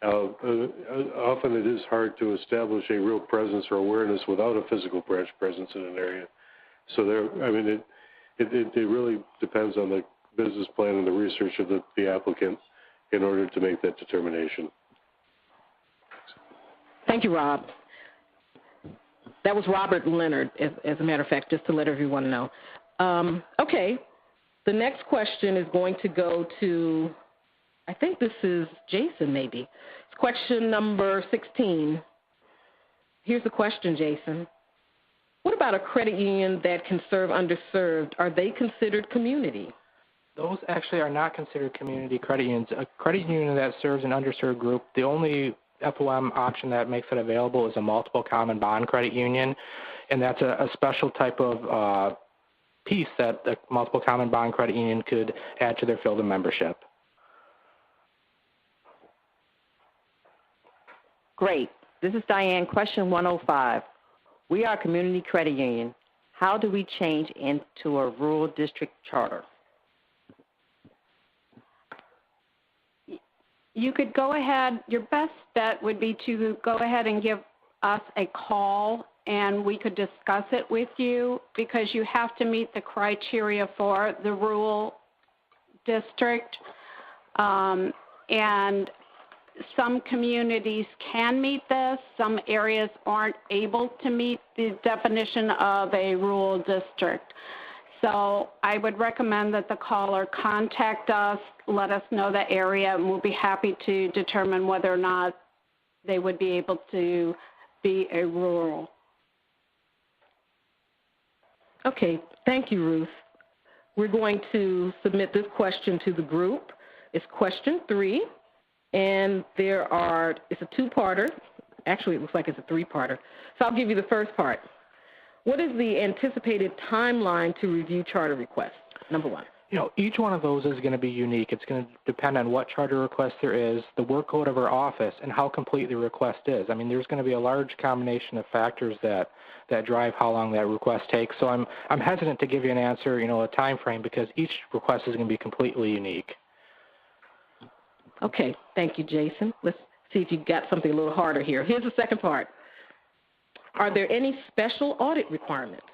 Often it is hard to establish a real presence or awareness without a physical branch presence in an area. So it really depends on the business plan and the research of the applicant in order to make that determination. Thank you, Rob. That was Robert Leonard, as a matter of fact, just to let everyone know. Okay, the next question is going to go to, I think this is Jason maybe. It's question number 16. Here's the question, Jason. What about a credit union that can serve underserved? Are they considered community? Those actually are not considered community credit unions. A credit union that serves an underserved group, the only FOM option that makes it available is a multiple common bond credit union, and that's a special type of piece that the multiple common bond credit union could add to their field of membership. Great. This is Diane. Question 105. We are a community credit union. How do we change into a rural district charter? You could go ahead, your best bet would be to go ahead and give us a call and we could discuss it with you because you have to meet the criteria for the rural district. And some communities can meet this. Some areas aren't able to meet the definition of a rural district. So I would recommend that the caller contact us, let us know the area, and we'll be happy to determine whether or not they would be able to be a rural. Okay, thank you, Ruth. We're going to submit this question to the group. It's question 3, and it's a 2-parter. Actually, it looks like it's a 3-parter. So I'll give you the first part. What is the anticipated timeline to review charter requests? Number 1. Each one of those is going to be unique. It's going to depend on what charter request there is, the workload of our office, and how complete the request is. I mean, there's going to be a large combination of factors that drive how long that request takes. So I'm hesitant to give you an answer, a time frame, because each request is going to be completely unique. Okay, thank you, Jason. Let's see if you got something a little harder here. Here's the second part. Are there any special audit requirements?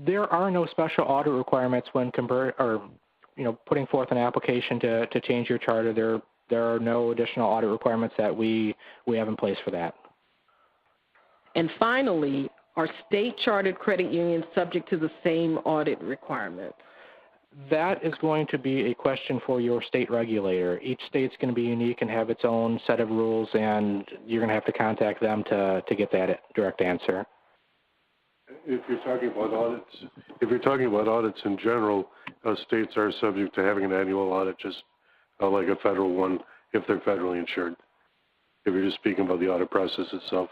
There are no special audit requirements when putting forth an application to change your charter. There are no additional audit requirements that we have in place for that. And finally, are state chartered credit unions subject to the same audit requirements? That is going to be a question for your state regulator. Each state's going to be unique and have its own set of rules, and you're going to have to contact them to get that direct answer. If you're talking about audits in general, states are subject to having an annual audit, just like a federal one, if they're federally insured. If you're just speaking about the audit process itself,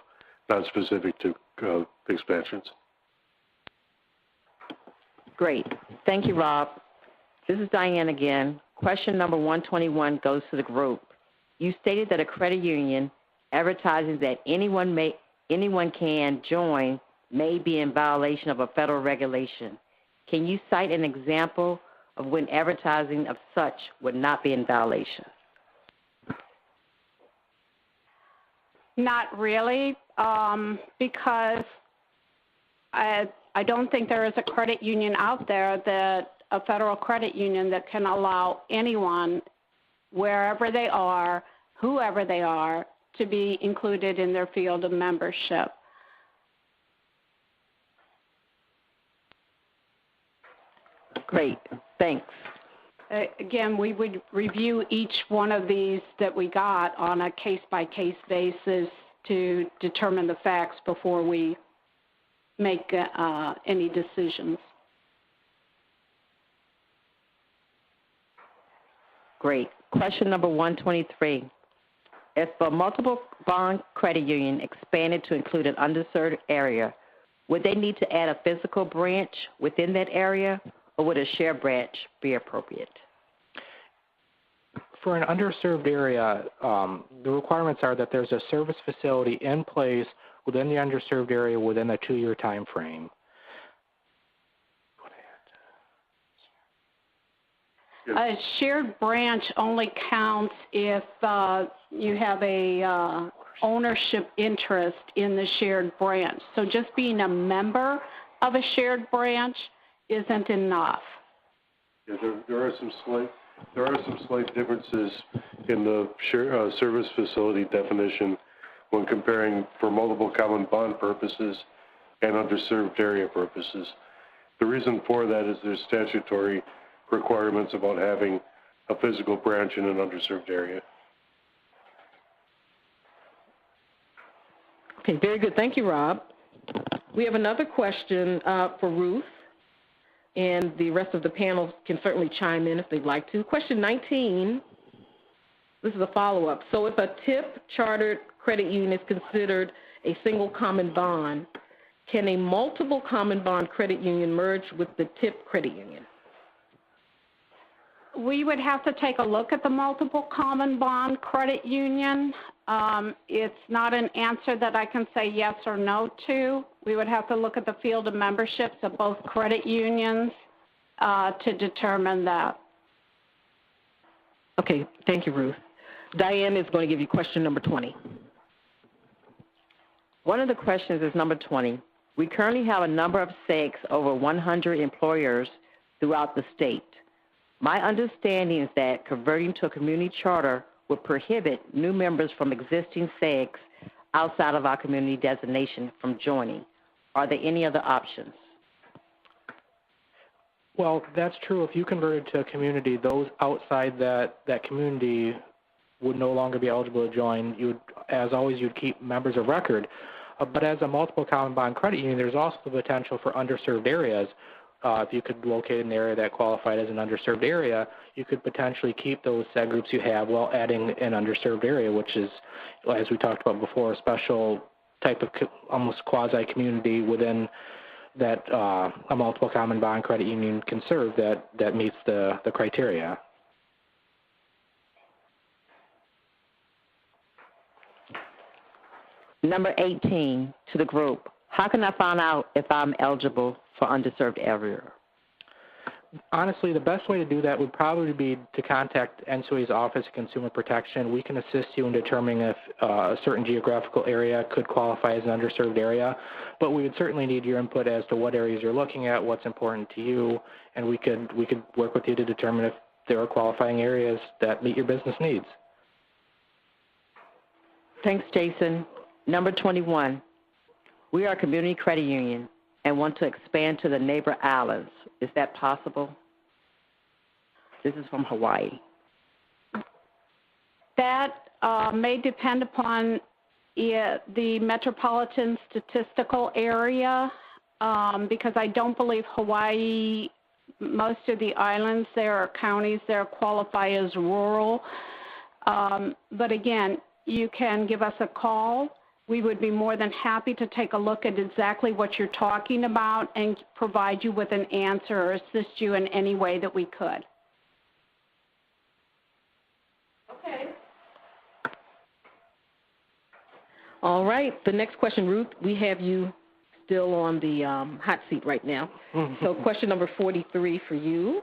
not specific to expansions. Great. Thank you, Rob. This is Diane again. Question number 121 goes to the group. You stated that a credit union advertising that anyone can join may be in violation of a federal regulation. Can you cite an example of when advertising of such would not be in violation? Not really, because I don't think there is a credit union out there a federal credit union that can allow anyone, wherever they are, whoever they are, to be included in their field of membership. Great, thanks. Again, we would review each one of these that we got on a case-by-case basis to determine the facts before we make any decisions. Great. Question number 123. If a multiple bond credit union expanded to include an underserved area, would they need to add a physical branch within that area, or would a shared branch be appropriate? For an underserved area, the requirements are that there's a service facility in place within the underserved area within a 2-year time frame. A shared branch only counts if you have a ownership interest in the shared branch. So just being a member of a shared branch isn't enough. Yeah, there are some slight differences in the service facility definition when comparing for multiple common bond purposes and underserved area purposes. The reason for that is there's statutory requirements about having a physical branch in an underserved area. Okay, very good. Thank you, Rob. We have another question for Ruth, and the rest of the panel can certainly chime in if they'd like to. Question 19, this is a follow-up. So if a TIP chartered credit union is considered a single common bond, can a multiple common bond credit union merge with the TIP credit union? We would have to take a look at the multiple common bond credit union. It's not an answer that I can say yes or no to. We would have to look at the field of memberships of both credit unions to determine that. Okay, thank you, Ruth. Diane is going to give you question number 20. One of the questions is number 20. We currently have a number of SEGs, over 100 employers throughout the state. My understanding is that converting to a community charter would prohibit new members from existing SEGs outside of our community designation from joining. Are there any other options? Well, that's true. If you converted to a community, those outside that community would no longer be eligible to join. You would, as always, you'd keep members of record. But as a multiple common bond credit union, there's also the potential for underserved areas. If you could locate an area that qualified as an underserved area, you could potentially keep those SEG groups you have while adding an underserved area, which is, as we talked about before, a special type of almost quasi-community within that a multiple common bond credit union can serve that meets the criteria. Number 18, to the group. How can I find out if I'm eligible for underserved area? Honestly, the best way to do that would probably be to contact NCUA's Office of Consumer Protection. We can assist you in determining if a certain geographical area could qualify as an underserved area, but we would certainly need your input as to what areas you're looking at, what's important to you, and we could work with you to determine if there are qualifying areas that meet your business needs. Thanks, Jason. Number 21, we are a community credit union and want to expand to the neighbor islands. Is that possible? This is from Hawaii. That may depend upon the metropolitan statistical area, because I don't believe Hawaii, most of the islands there or counties there qualify as rural. But again, you can give us a call. We would be more than happy to take a look at exactly what you're talking about and provide you with an answer or assist you in any way that we could. Okay. All right. The next question, Ruth, we have you still on the hot seat right now. So question number 43 for you.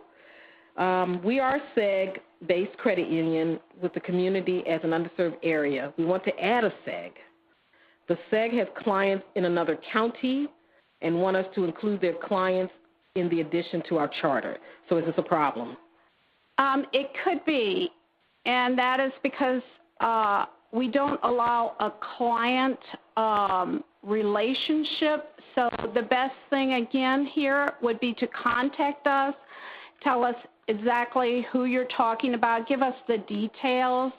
We are a SEG-based credit union with the community as an underserved area. We want to add a SEG. The SEG has clients in another county and want us to include their clients in the addition to our charter. So is this a problem? It could be, and that is because we don't allow a client relationship. So the best thing, again, here would be to contact us, tell us exactly who you're talking about, give us the details,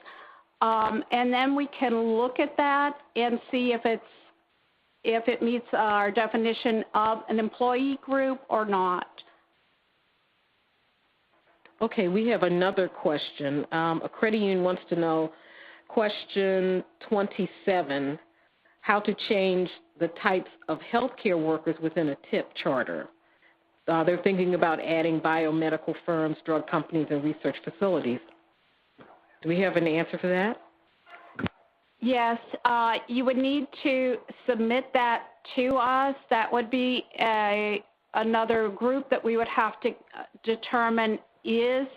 and then we can look at that and see if it meets our definition of an employee group or not. Okay, we have another question. A credit union wants to know, question 27, how to change the types of healthcare workers within a TIP charter. They're thinking about adding biomedical firms, drug companies, and research facilities. Do we have an answer for that? Yes, you would need to submit that to us. That would be another group that we would have to determine is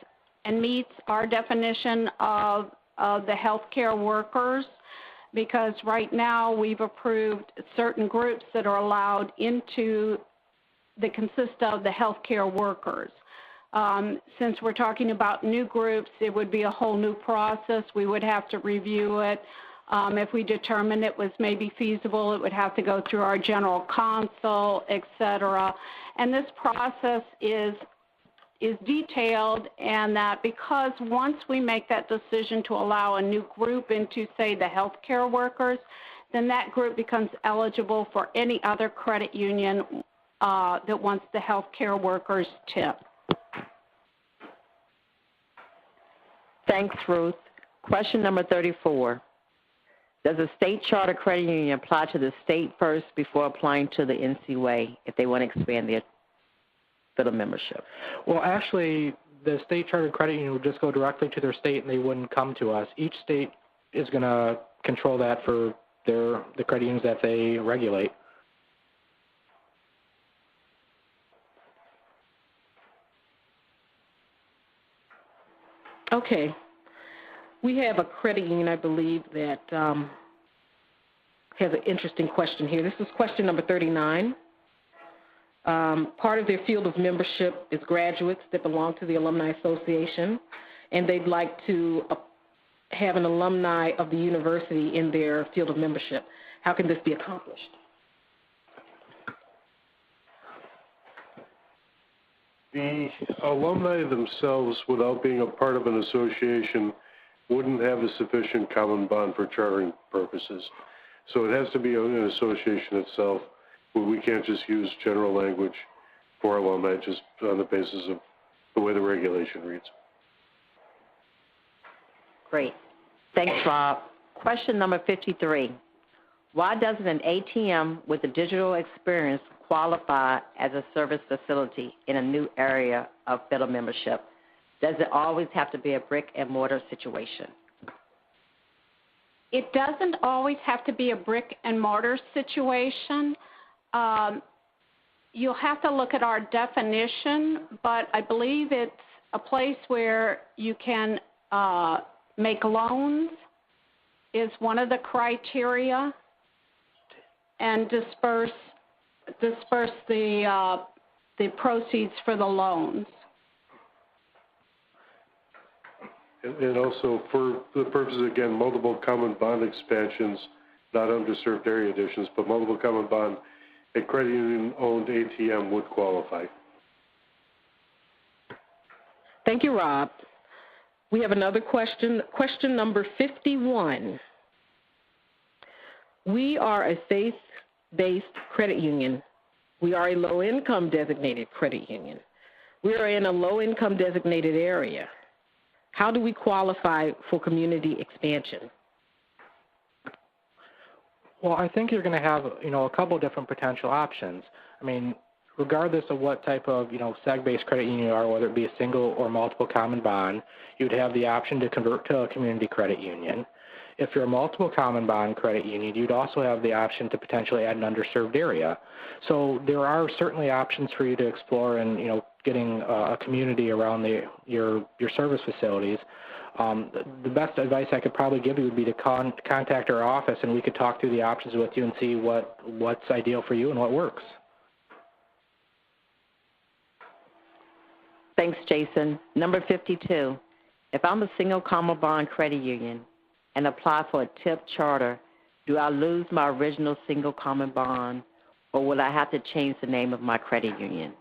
and meets our definition of the healthcare workers, because right now we've approved certain groups that are allowed into that consist of the healthcare workers. Since we're talking about new groups, it would be a whole new process. We would have to review it. If we determined it was maybe feasible, it would have to go through our general counsel, et cetera. And this process is detailed, and that because once we make that decision to allow a new group into, say, the healthcare workers, then that group becomes eligible for any other credit union that wants the healthcare workers tip. Thanks, Ruth. Question number 34. Does a state charter credit union apply to the state first before applying to the NCUA if they want to expand their field of membership? Well, actually, the state chartered credit union would just go directly to their state and they wouldn't come to us. Each state is going to control that for the credit unions that they regulate. Okay. We have a credit union, I believe, that has an interesting question here. This is question number 39. Part of their field of membership is graduates that belong to the Alumni Association, and they'd like to have an alumni of the university in their field of membership. How can this be accomplished? The alumni themselves, without being a part of an association, wouldn't have a sufficient common bond for chartering purposes. So it has to be an association itself. We can't just use general language for alumni just on the basis of the way the regulation reads. Great. Thanks, Rob. Question number 53. Why doesn't an ATM with a digital experience qualify as a service facility in a new area of federal membership? Does it always have to be a brick and mortar situation? It doesn't always have to be a brick and mortar situation. You'll have to look at our definition, but I believe it's a place where you can make loans is one of the criteria, and disperse the proceeds for the loans. And also for the purposes, again, multiple common bond expansions, not underserved area additions, but multiple common bond, a credit union-owned ATM would qualify. Thank you, Rob. We have another question, question number 51. We are a faith-based credit union. We are a low-income designated credit union. We are in a low-income designated area. How do we qualify for community expansion? Well, I think you're going to have, a couple different potential options. I mean, regardless of what type of, seg-based credit union you are, whether it be a single or multiple common bond, you'd have the option to convert to a community credit union. If you're a multiple common bond credit union, you'd also have the option to potentially add an underserved area. So there are certainly options for you to explore in, getting a community around your service facilities. The best advice I could probably give you would be to contact our office, and we could talk through the options with you and see what's ideal for you and what works. Thanks, Jason. Number 52, if I'm a single common bond credit union and apply for a TIP charter, do I lose my original single common bond, or will I have to change the name of my credit union?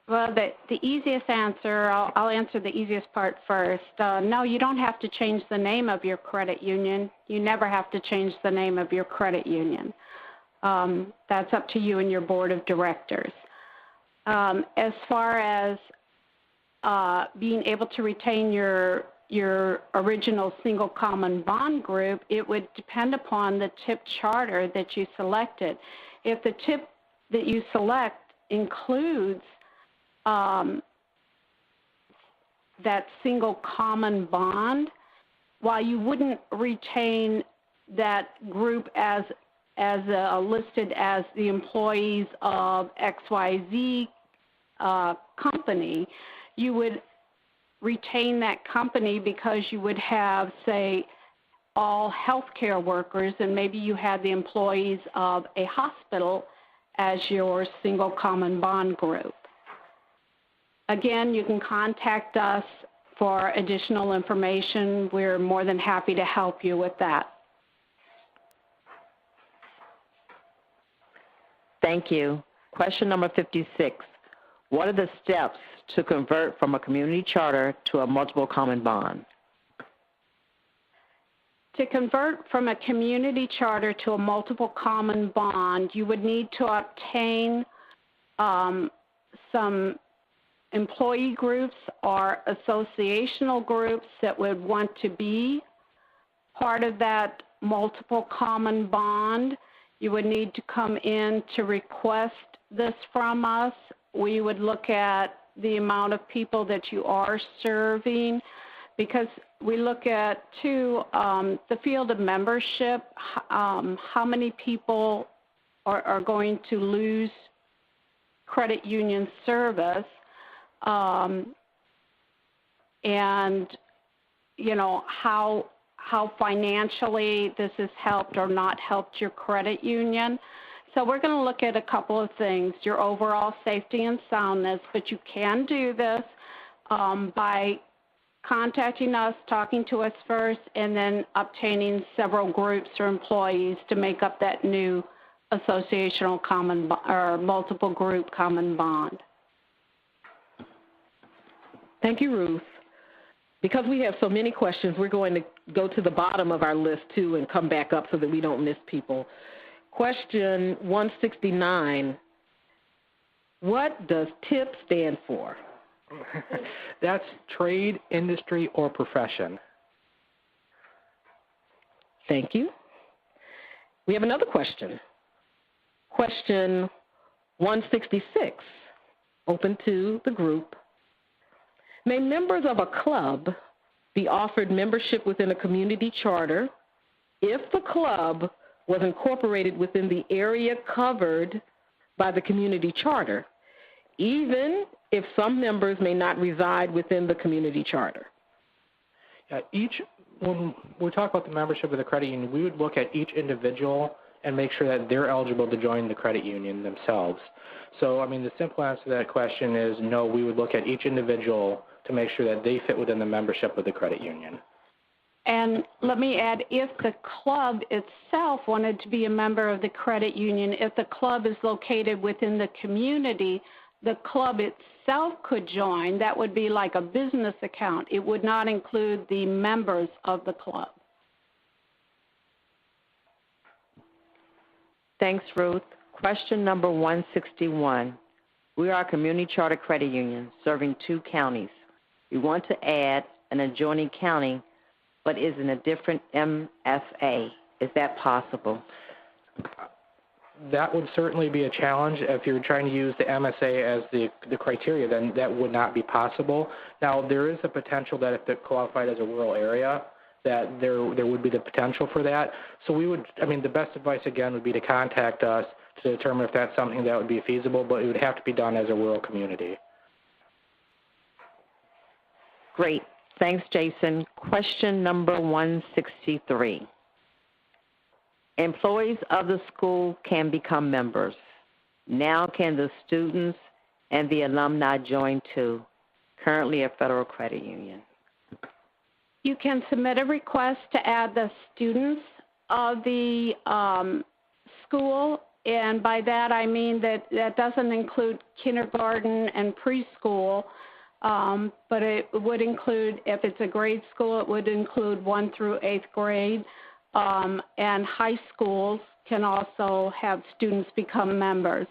Well, the easiest answer, I'll answer the easiest part first. No, you don't have to change the name of your credit union. You never have to change the name of your credit union. That's up to you and your board of directors. As far as being able to retain your original single common bond group, it would depend upon the TIP charter that you selected. If the TIP that you select includes that single common bond, while you wouldn't retain that group as listed as the employees of XYZ company, you would retain that company because you would have, say, all healthcare workers, and maybe you had the employees of a hospital as your single common bond group. Again, you can contact us for additional information. We're more than happy to help you with that. Thank you. Question number 56. What are the steps to convert from a community charter to a multiple common bond? To convert from a community charter to a multiple common bond, you would need to obtain some employee groups or associational groups that would want to be part of that multiple common bond. You would need to come in to request this from us. We would look at the amount of people that you are serving, because we look at, too, the field of membership, how many people are going to lose credit union service, and, how financially this has helped or not helped your credit union. So we're going to look at a couple of things, your overall safety and soundness, but you can do this by contacting us, talking to us first, and then obtaining several groups or employees to make up that new associational common or multiple group common bond. Thank you, Ruth. Because we have so many questions, we're going to go to the bottom of our list, too, and come back up so that we don't miss people. Question 169, what does TIP stand for? That's trade, industry, or profession. Thank you. We have another question. Question 166, open to the group. May members of a club be offered membership within a community charter if the club was incorporated within the area covered by the community charter, even if some members may not reside within the community charter? When we talk about the membership of the credit union, we would look at each individual and make sure that they're eligible to join the credit union themselves. So, the simple answer to that question is no, we would look at each individual to make sure that they fit within the membership of the credit union. And let me add, if the club itself wanted to be a member of the credit union, if the club is located within the community, the club itself itself could join. That would be like a business account. It would not include the members of the club. Thanks, Ruth. Question number 161. We are a community charter credit union serving 2 counties. We want to add an adjoining county, but is in a different MSA. Is that possible? That would certainly be a challenge. If you're trying to use the MSA as the criteria, then that would not be possible. Now, there is a potential that if they're qualified as a rural area, that there would be the potential for that. So we would, the best advice, again, would be to contact us to determine if that's something that would be feasible, but it would have to be done as a rural community. Great. Thanks, Jason. Question number 163. Employees of the school can become members. Now can the students and the alumni join too? Currently a federal credit union. You can submit a request to add the students of the school, and by that I mean that doesn't include kindergarten and preschool, but it would include, if it's a grade school, it would include 1 through 8th grade, and high schools can also have students become members.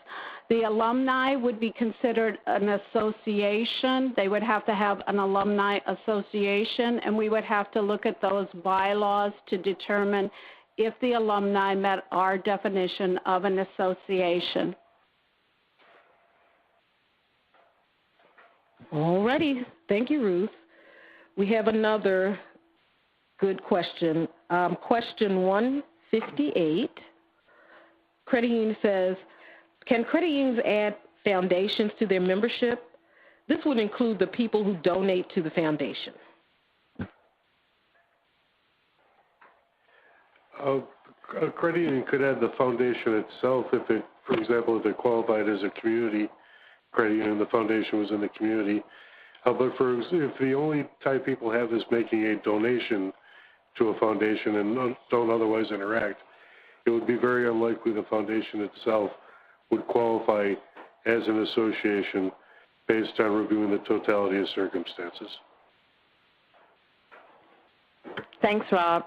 The alumni would be considered an association. They would have to have an alumni association, and we would have to look at those bylaws to determine if the alumni met our definition of an association. All righty. Thank you, Ruth. We have another good question. Question 158. Credit union says, can credit unions add foundations to their membership? This would include the people who donate to the foundation. A credit union could add the foundation itself if it, for example, if it qualified as a community credit union, the foundation was in the community. But if the only type people have is making a donation to a foundation and don't otherwise interact, it would be very unlikely the foundation itself would qualify as an association based on reviewing the totality of circumstances. Thanks, Rob.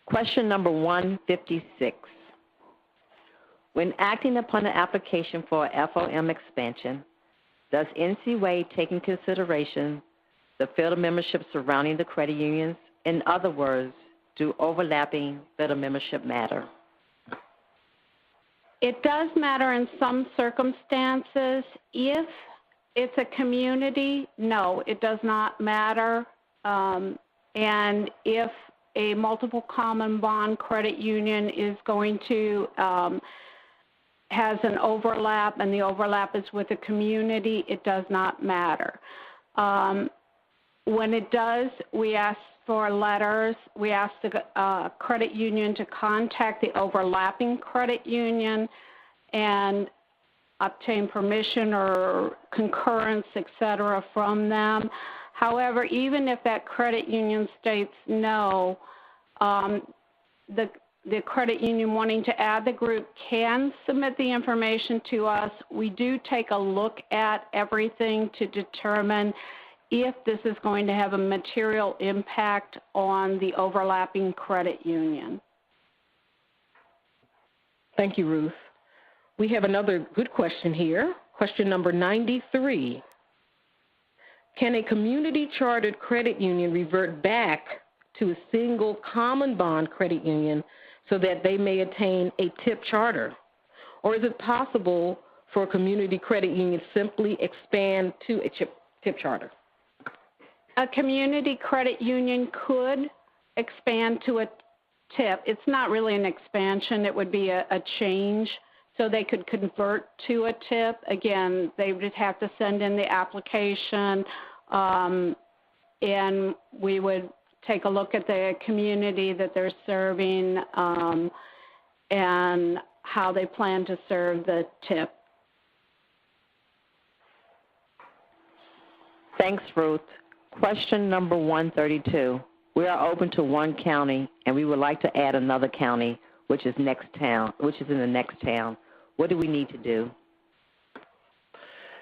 Question number 156. When acting upon an application for a FOM expansion, does NCUA take into consideration the field of membership surrounding the credit unions? In other words, do overlapping field of membership matter? It does matter in some circumstances. If it's a community, no, it does not matter. And if a multiple common bond credit union is going to has an overlap and the overlap is with a community, it does not matter. When it does, we ask for letters. We ask the credit union to contact the overlapping credit union and obtain permission or concurrence, et cetera, from them. However, even if that credit union states no, the credit union wanting to add the group can submit the information to us. We do take a look at everything to determine if this is going to have a material impact on the overlapping credit union. Thank you, Ruth. We have another good question here. Question number 93. Can a community chartered credit union revert back to a single common bond credit union so that they may attain a TIP charter? Or is it possible for a community credit union simply expand to a TIP charter? A community credit union could expand to a TIP. It's not really an expansion. It would be a change. So they could convert to a TIP. Again, they would have to send in the application, and we would take a look at the community that they're serving and how they plan to serve the TIP. Thanks, Ruth. Question number 132. We are open to one county, and we would like to add another county, which is in the next town. What do we need to do?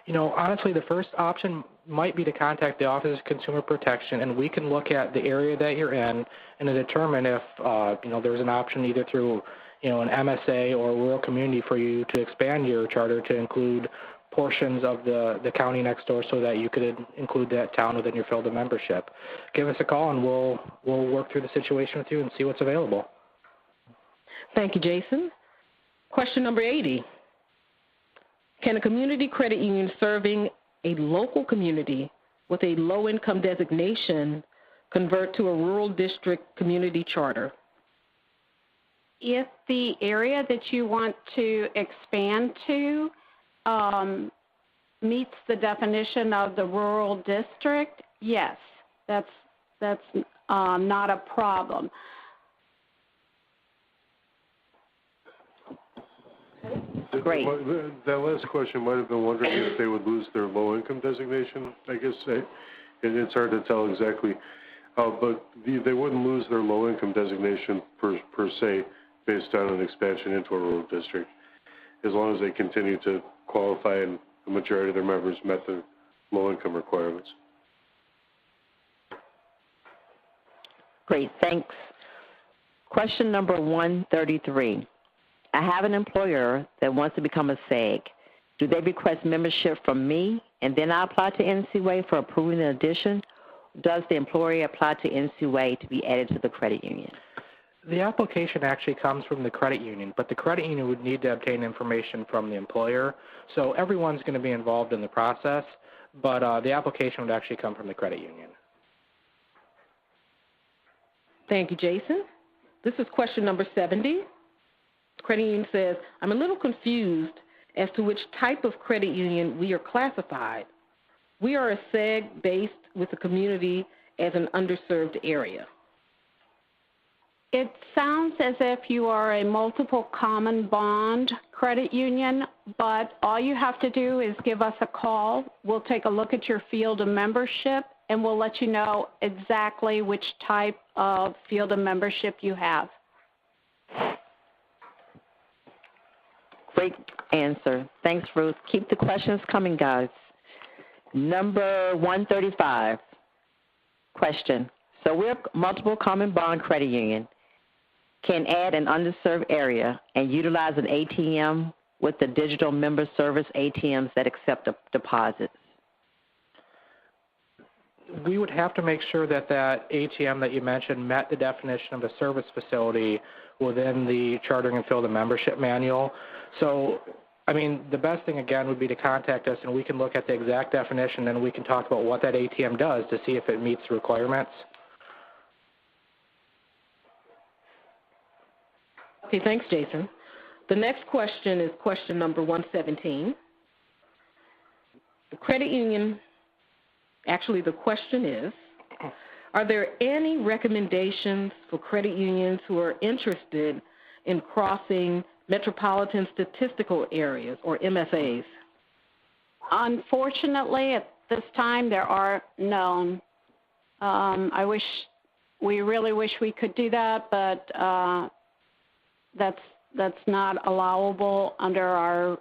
You know, honestly, the first option might be to contact the Office of Consumer Protection, and we can look at the area that you're in and determine if, there's an option either through, an MSA or a rural community for you to expand your charter to include portions of the county next door so that you could include that town within your field of membership. Give us a call, and we'll work through the situation with you and see what's available. Thank you, Jason. Question number 80. Can a community credit union serving a local community with a low-income designation convert to a rural district community charter? If the area that you want to expand to meets the definition of the rural district, yes, that's not a problem. Great. That last question might have been wondering if they would lose their low-income designation. I guess it's hard to tell exactly, but they wouldn't lose their low-income designation per se based on an expansion into a rural district, as long as they continue to qualify and the majority of their members met the low-income requirements. Great, thanks. Question number 133. I have an employer that wants to become a SAG. Do they request membership from me, and then I apply to NCUA for approving the addition? Does the employer apply to NCUA to be added to the credit union? The application actually comes from the credit union, but the credit union would need to obtain information from the employer. So everyone's going to be involved in the process, but the application would actually come from the credit union. Thank you, Jason. This is question number 70. The credit union says, I'm a little confused as to which type of credit union we are classified. We are a SEG based with the community as an underserved area. It sounds as if you are a multiple common bond credit union, but all you have to do is give us a call. We'll take a look at your field of membership, and we'll let you know exactly which type of field of membership you have. Great answer. Thanks, Ruth. Keep the questions coming, guys. Number 135. Question. So we're a multiple common bond credit union. Can add an underserved area and utilize an ATM with the digital member service ATMs that accept deposits. We would have to make sure that that ATM that you mentioned met the definition of a service facility within the chartering and field of membership manual. So, I mean, the best thing, again, would be to contact us, and we can look at the exact definition, and we can talk about what that ATM does to see if it meets the requirements. Okay, thanks, Jason. The next question is question number 117. The credit union, actually the question is, are there any recommendations for credit unions who are interested in crossing metropolitan statistical areas, or MSAs? Unfortunately, at this time, there are none. We really wish we could do that, but that's not allowable under our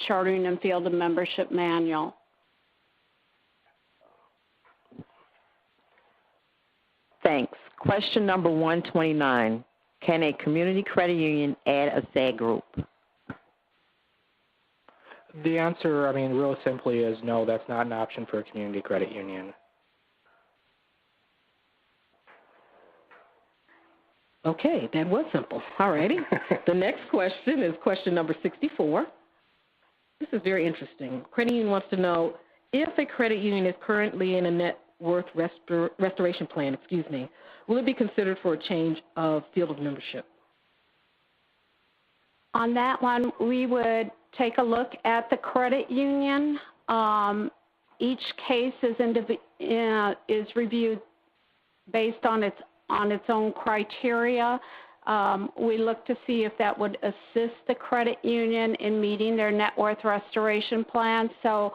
chartering and field of membership manual. Thanks. Question number 129. Can a community credit union add a SAG group? The answer, I mean, real simply is no, that's not an option for a community credit union. Okay, that was simple. All righty. The next question is question number 64. This is very interesting. Credit union wants to know if a credit union is currently in a net worth restoration plan, will it be considered for a change of field of membership? On that one, we would take a look at the credit union. Each case is reviewed based on its own criteria. We look to see if that would assist the credit union in meeting their net worth restoration plan. So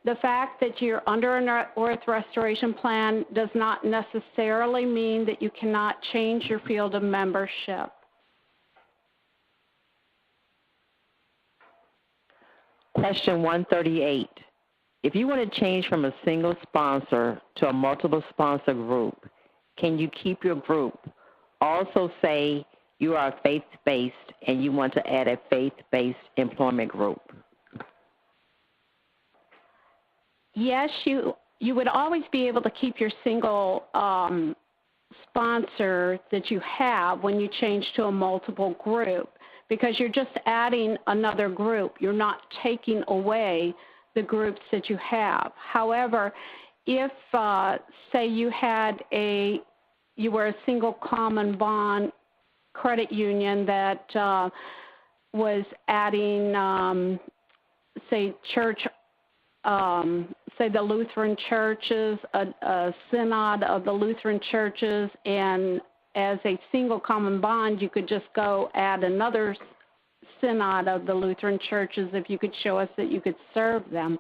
the fact that you're under a net worth restoration plan does not necessarily mean that you cannot change your field of membership. Question 138. If you want to change from a single sponsor to a multiple sponsor group, can you keep your group? Also say you are faith-based and you want to add a faith-based employment group. Yes, you would always be able to keep your single sponsor that you have when you change to a multiple group, because you're just adding another group. You're not taking away the groups that you have. However, if, say, you were a single common bond credit union that was adding, say, church, say the Lutheran churches, a synod of the Lutheran churches, and as a single common bond, you could just go add another synod of the Lutheran churches if you could show us that you could serve them.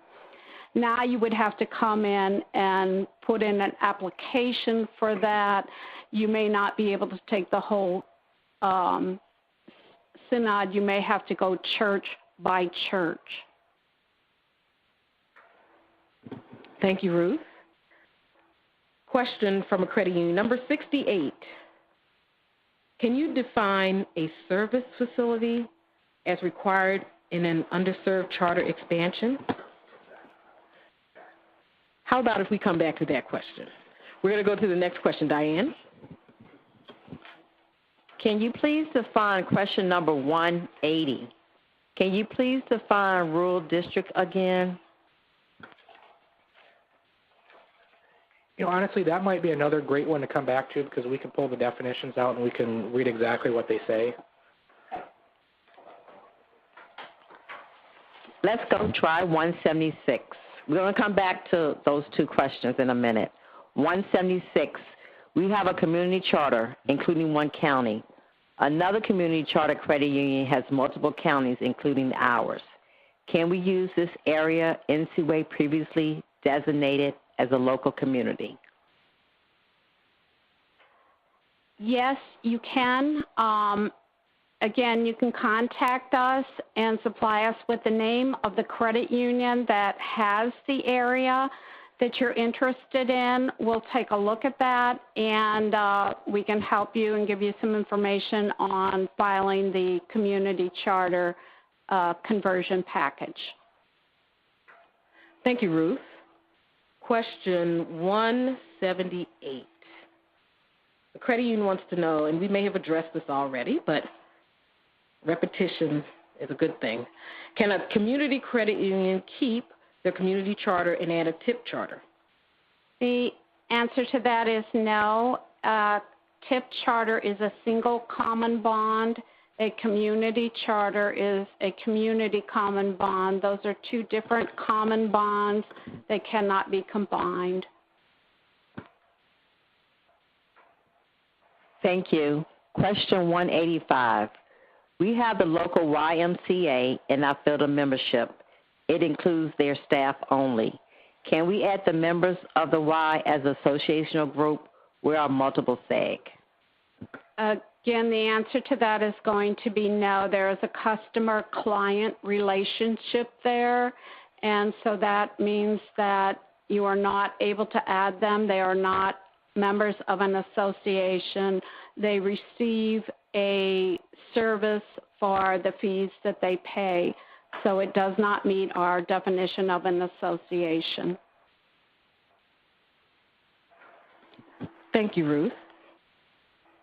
Now you would have to come in and put in an application for that. You may not be able to take the whole synod. You may have to go church by church. Thank you, Ruth. Question from a credit union. Number 68. Can you define a service facility as required in an underserved charter expansion? How about if we come back to that question? We're going to go to the next question. Diane? Can you please define question number 180? Can you please define rural district again? You know, honestly, that might be another great one to come back to because we can pull the definitions out and we can read exactly what they say. Let's go try 176. We're going to come back to those two questions in a minute. 176, we have a community charter, including one county. Another community charter credit union has multiple counties, including ours. Can we use this area NCUA previously designated as a local community? Yes, you can. Again, you can contact us and supply us with the name of the credit union that has the area that you're interested in. We'll take a look at that, and we can help you and give you some information on filing the community charter conversion package. Thank you, Ruth. Question 178. The credit union wants to know, and we may have addressed this already, but repetition is a good thing. Can a community credit union keep their community charter and add a TIP charter? The answer to that is no. TIP charter is a single common bond. A community charter is a community common bond. Those are two different common bonds that cannot be combined. Thank you. Question 185. We have the local YMCA in our field of membership. It includes their staff only. Can we add the members of the Y as an associational group? We are multiple SAG. Again, the answer to that is going to be no. There is a customer-client relationship there, and so that means that you are not able to add them. They are not members of an association. They receive a service for the fees that they pay, so it does not meet our definition of an association. Thank you, Ruth.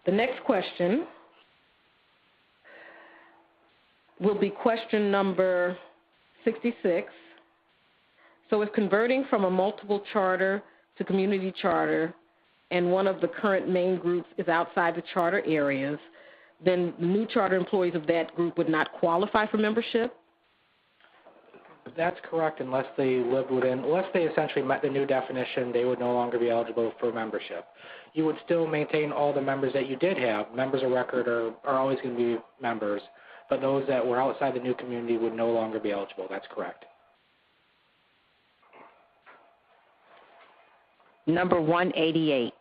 The next question will be question number 66. So if converting from a multiple charter to community charter and one of the current main groups is outside the charter areas, then new charter employees of that group would not qualify for membership? That's correct, unless they essentially met the new definition, they would no longer be eligible for membership. You would still maintain all the members that you did have. Members of record are always going to be members, but those that were outside the new community would no longer be eligible. That's correct. Number 188.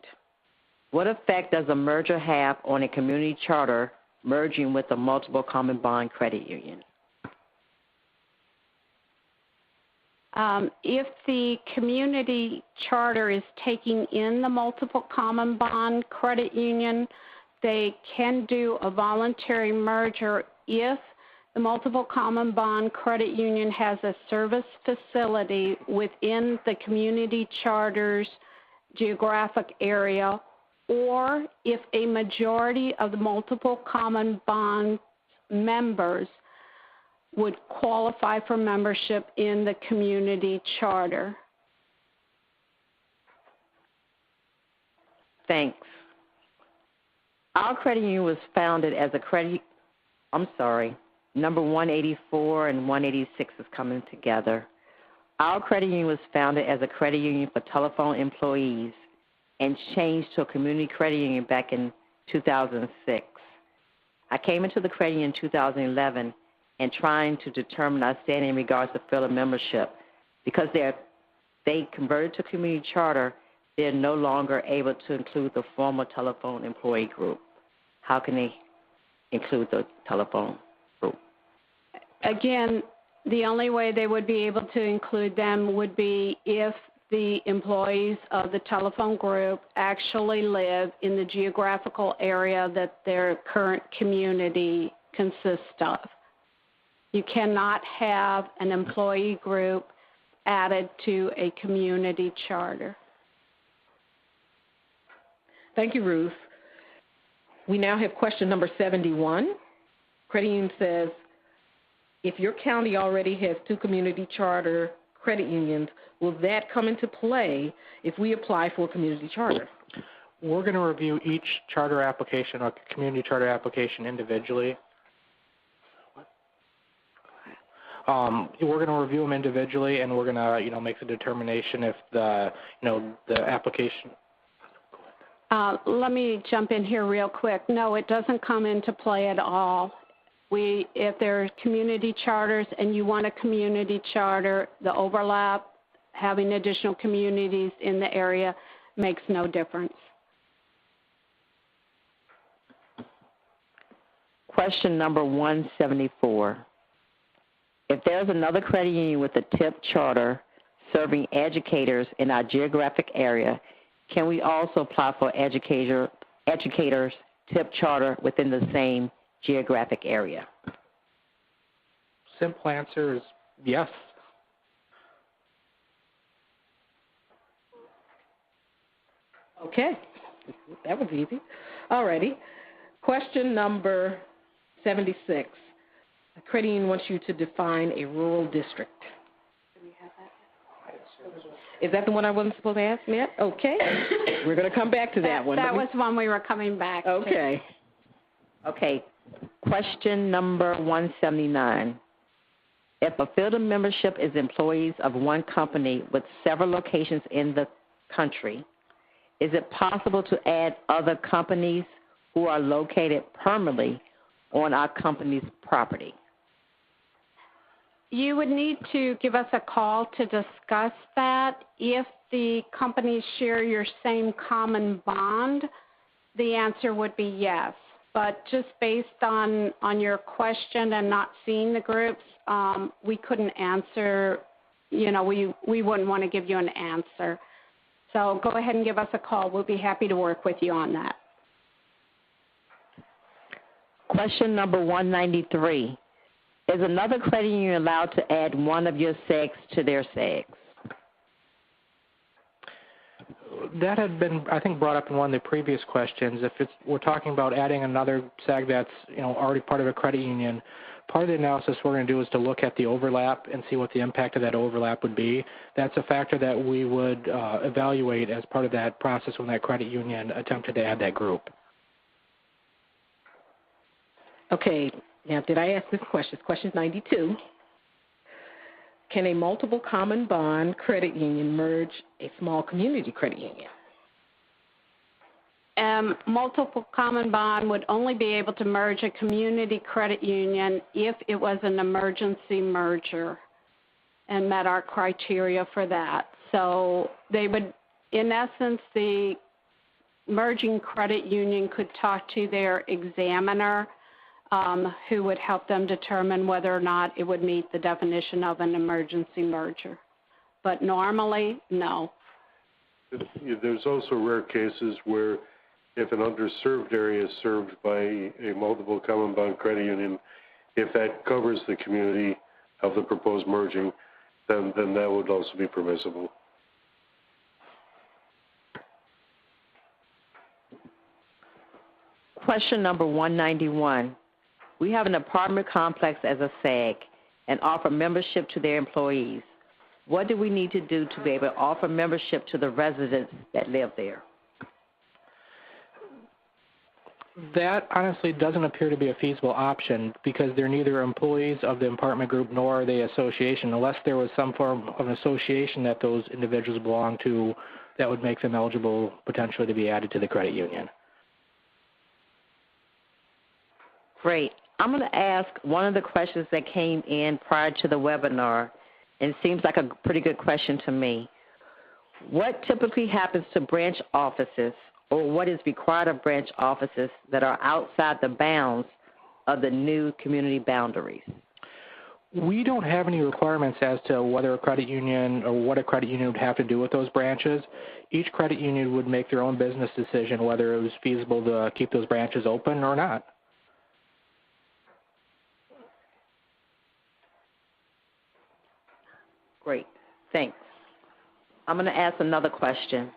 What effect does a merger have on a community charter merging with a multiple common bond credit union? If the community charter is taking in the multiple common bond credit union, they can do a voluntary merger if the multiple common bond credit union has a service facility within the community charter's geographic area, or if a majority of the multiple common bond members would qualify for membership in the community charter. Thanks. Our credit union was founded as a number 184 and 186 is coming together. Our credit union was founded as a credit union for telephone employees and changed to a community credit union back in 2006. I came into the credit union in 2011 and trying to determine our standing in regards to field of membership. Because they converted to community charter, they're no longer able to include the former telephone employee group. How can they include the telephone group? Again, the only way they would be able to include them would be if the employees of the telephone group actually live in the geographical area that their current community consists of. You cannot have an employee group added to a community charter. Thank you, Ruth. We now have question number 71. Credit union says, if your county already has 2 community charter credit unions, will that come into play if we apply for a community charter? We're going to review each charter application or community charter application individually. We're going to review them individually, and we're going to, make the determination if the application. Let me jump in here real quick. No, it doesn't come into play at all. If there are community charters and you want a community charter, the overlap, having additional communities in the area makes no difference. Question number 174. If there's another credit union with a TIP charter serving educators in our geographic area, can we also apply for educators TIP charter within the same geographic area? Simple answer is yes. Okay, that was easy. All righty. Question number 76. The credit union wants you to define a rural district. Is that the one I wasn't supposed to ask yet? Okay. We're going to come back to that one. That was one we were coming back to. Okay. Question number 179. If a field of membership is employees of one company with several locations in the country, is it possible to add other companies who are located permanently on our company's property? You would need to give us a call to discuss that. If the companies share your same common bond, the answer would be yes. But just based on your question and not seeing the groups, we couldn't answer, we wouldn't want to give you an answer. So go ahead and give us a call. We'll be happy to work with you on that. Question number 193. Is another credit union allowed to add one of your SEGs to their SEGs? That had been, I think, brought up in one of the previous questions. If we're talking about adding another SEG that's already part of a credit union, part of the analysis we're going to do is to look at the overlap and see what the impact of that overlap would be. That's a factor that we would evaluate as part of that process when that credit union attempted to add that group. Okay. Now, did I ask this question? Question 92. Can a multiple common bond credit union merge a small community credit union? Multiple common bond would only be able to merge a community credit union if it was an emergency merger and met our criteria for that. So they would, in essence, the merging credit union could talk to their examiner, who would help them determine whether or not it would meet the definition of an emergency merger. but normally, no. There's also rare cases where if an underserved area is served by a multiple common bond credit union, if that covers the community of the proposed merging, then that would also be permissible. Question number 191. We have an apartment complex as a SAG and offer membership to their employees. What do we need to do to be able to offer membership to the residents that live there? That honestly doesn't appear to be a feasible option because they're neither employees of the apartment group nor the association, unless there was some form of an association that those individuals belong to that would make them eligible potentially to be added to the credit union. Great. I'm going to ask one of the questions that came in prior to the webinar, and it seems like a pretty good question to me. What typically happens to branch offices, or what is required of branch offices that are outside the bounds of the new community boundaries? We don't have any requirements as to whether a credit union or what a credit union would have to do with those branches. Each credit union would make their own business decision whether it was feasible to keep those branches open or not. Great. Thanks. I'm going to ask another question.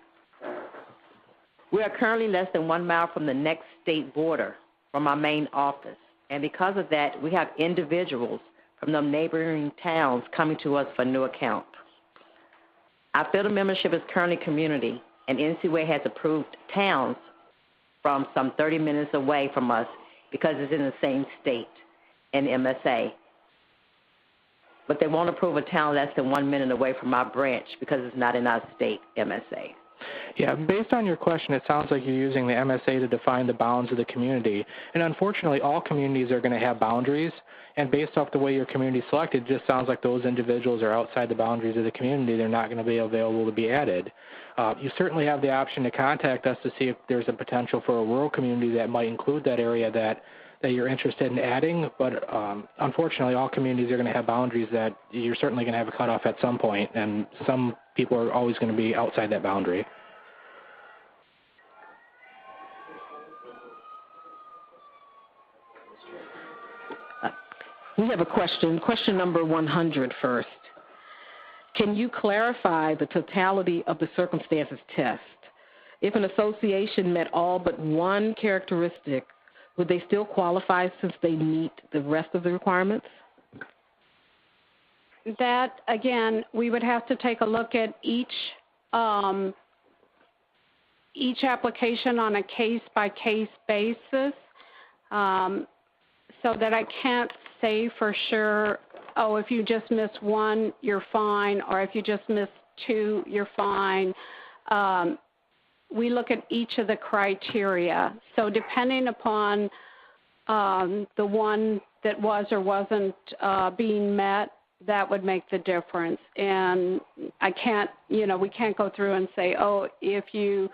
We are currently less than 1 mile from the next state border from our main office, and because of that, we have individuals from the neighboring towns coming to us for new accounts. Our field of membership is currently community, and NCUA has approved towns from some 30 minutes away from us because it's in the same state and MSA. But they won't approve a town less than 1 minute away from our branch because it's not in our state MSA. Yeah, based on your question, it sounds like you're using the MSA to define the bounds of the community. And unfortunately, all communities are going to have boundaries. And based off the way your community is selected, it just sounds like those individuals are outside the boundaries of the community. They're not going to be available to be added. You certainly have the option to contact us to see if there's a potential for a rural community that might include that area that you're interested in adding, but unfortunately all communities are going to have boundaries that you're certainly going to have a cutoff at some point, and some people are always going to be outside that boundary. We have a question number 100 first. Can you clarify the totality of the circumstances test? If an association met all but one characteristic, would they still qualify since they meet the rest of the requirements? That, again, we would have to take a look at each application on a case-by-case basis, so that I can't say for sure, oh, if you just miss one, you're fine, or if you just miss two, you're fine. We look at each of the criteria. So depending upon the one that was or wasn't being met, that would make the difference. And I can't, we can't go through and say, oh, if you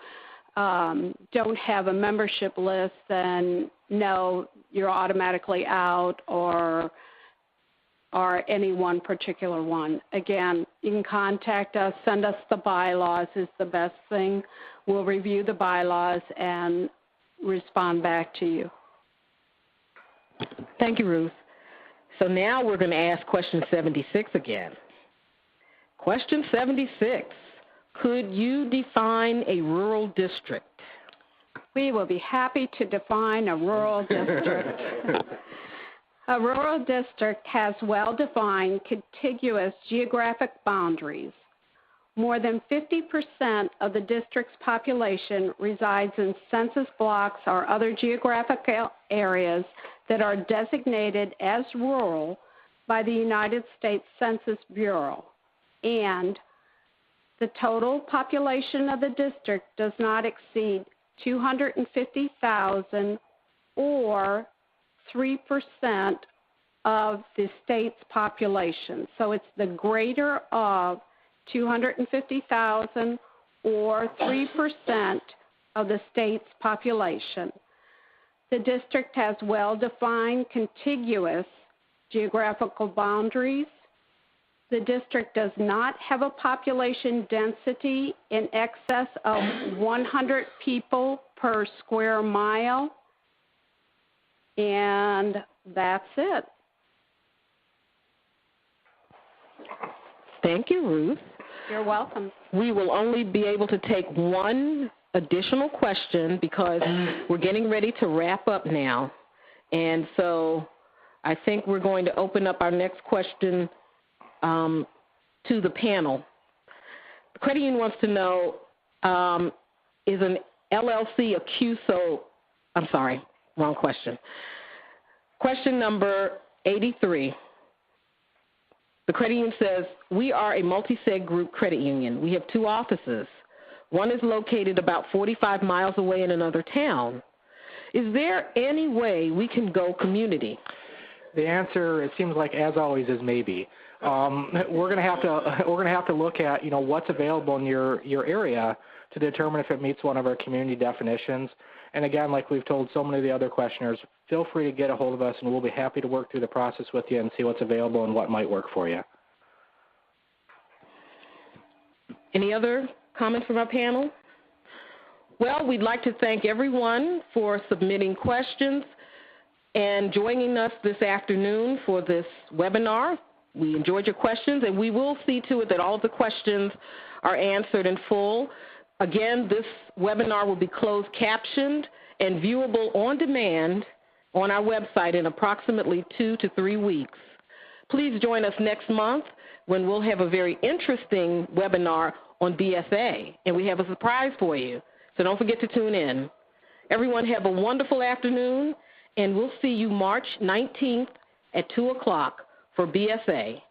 don't have a membership list, then no, you're automatically out, or any one particular one. Again, you can contact us, send us the bylaws is the best thing. We'll review the bylaws and respond back to you. Thank you, Ruth. So now we're going to ask question 76 again. Question 76, could you define a rural district? We will be happy to define a rural district. A rural district has well-defined contiguous geographic boundaries. More than 50% of the district's population resides in census blocks or other geographic areas that are designated as rural by the United States Census Bureau, and the total population of the district does not exceed 250,000 or 3% of the state's population. So it's the greater of 250,000 or 3% of the state's population. The district has well-defined contiguous geographical boundaries. the district does not have a population density in excess of 100 people per square mile. And that's it. Thank you, Ruth. You're welcome. We will only be able to take one additional question because we're getting ready to wrap up now. And so I think we're going to open up our next question to the panel. The credit union wants to know, is an LLC a QSO, I'm sorry, wrong question. Question number 83. The credit union says, we are a multi-seg group credit union. We have 2 offices. One is located about 45 miles away in another town. Is there any way we can go community? The answer, it seems like, as always, is maybe. We're going to have to look at, what's available in your area to determine if it meets one of our community definitions. And again, like we've told so many of the other questioners, feel free to get a hold of us, and we'll be happy to work through the process with you and see what's available and what might work for you. Any other comments from our panel? Well, we'd like to thank everyone for submitting questions and joining us this afternoon for this webinar. We enjoyed your questions, and we will see to it that all of the questions are answered in full. Again, this webinar will be closed captioned and viewable on demand on our website in approximately 2 to 3 weeks. Please join us next month when we'll have a very interesting webinar on BSA, and we have a surprise for you, so don't forget to tune in. Everyone have a wonderful afternoon, and we'll see you March 19th at 2 o'clock for BSA.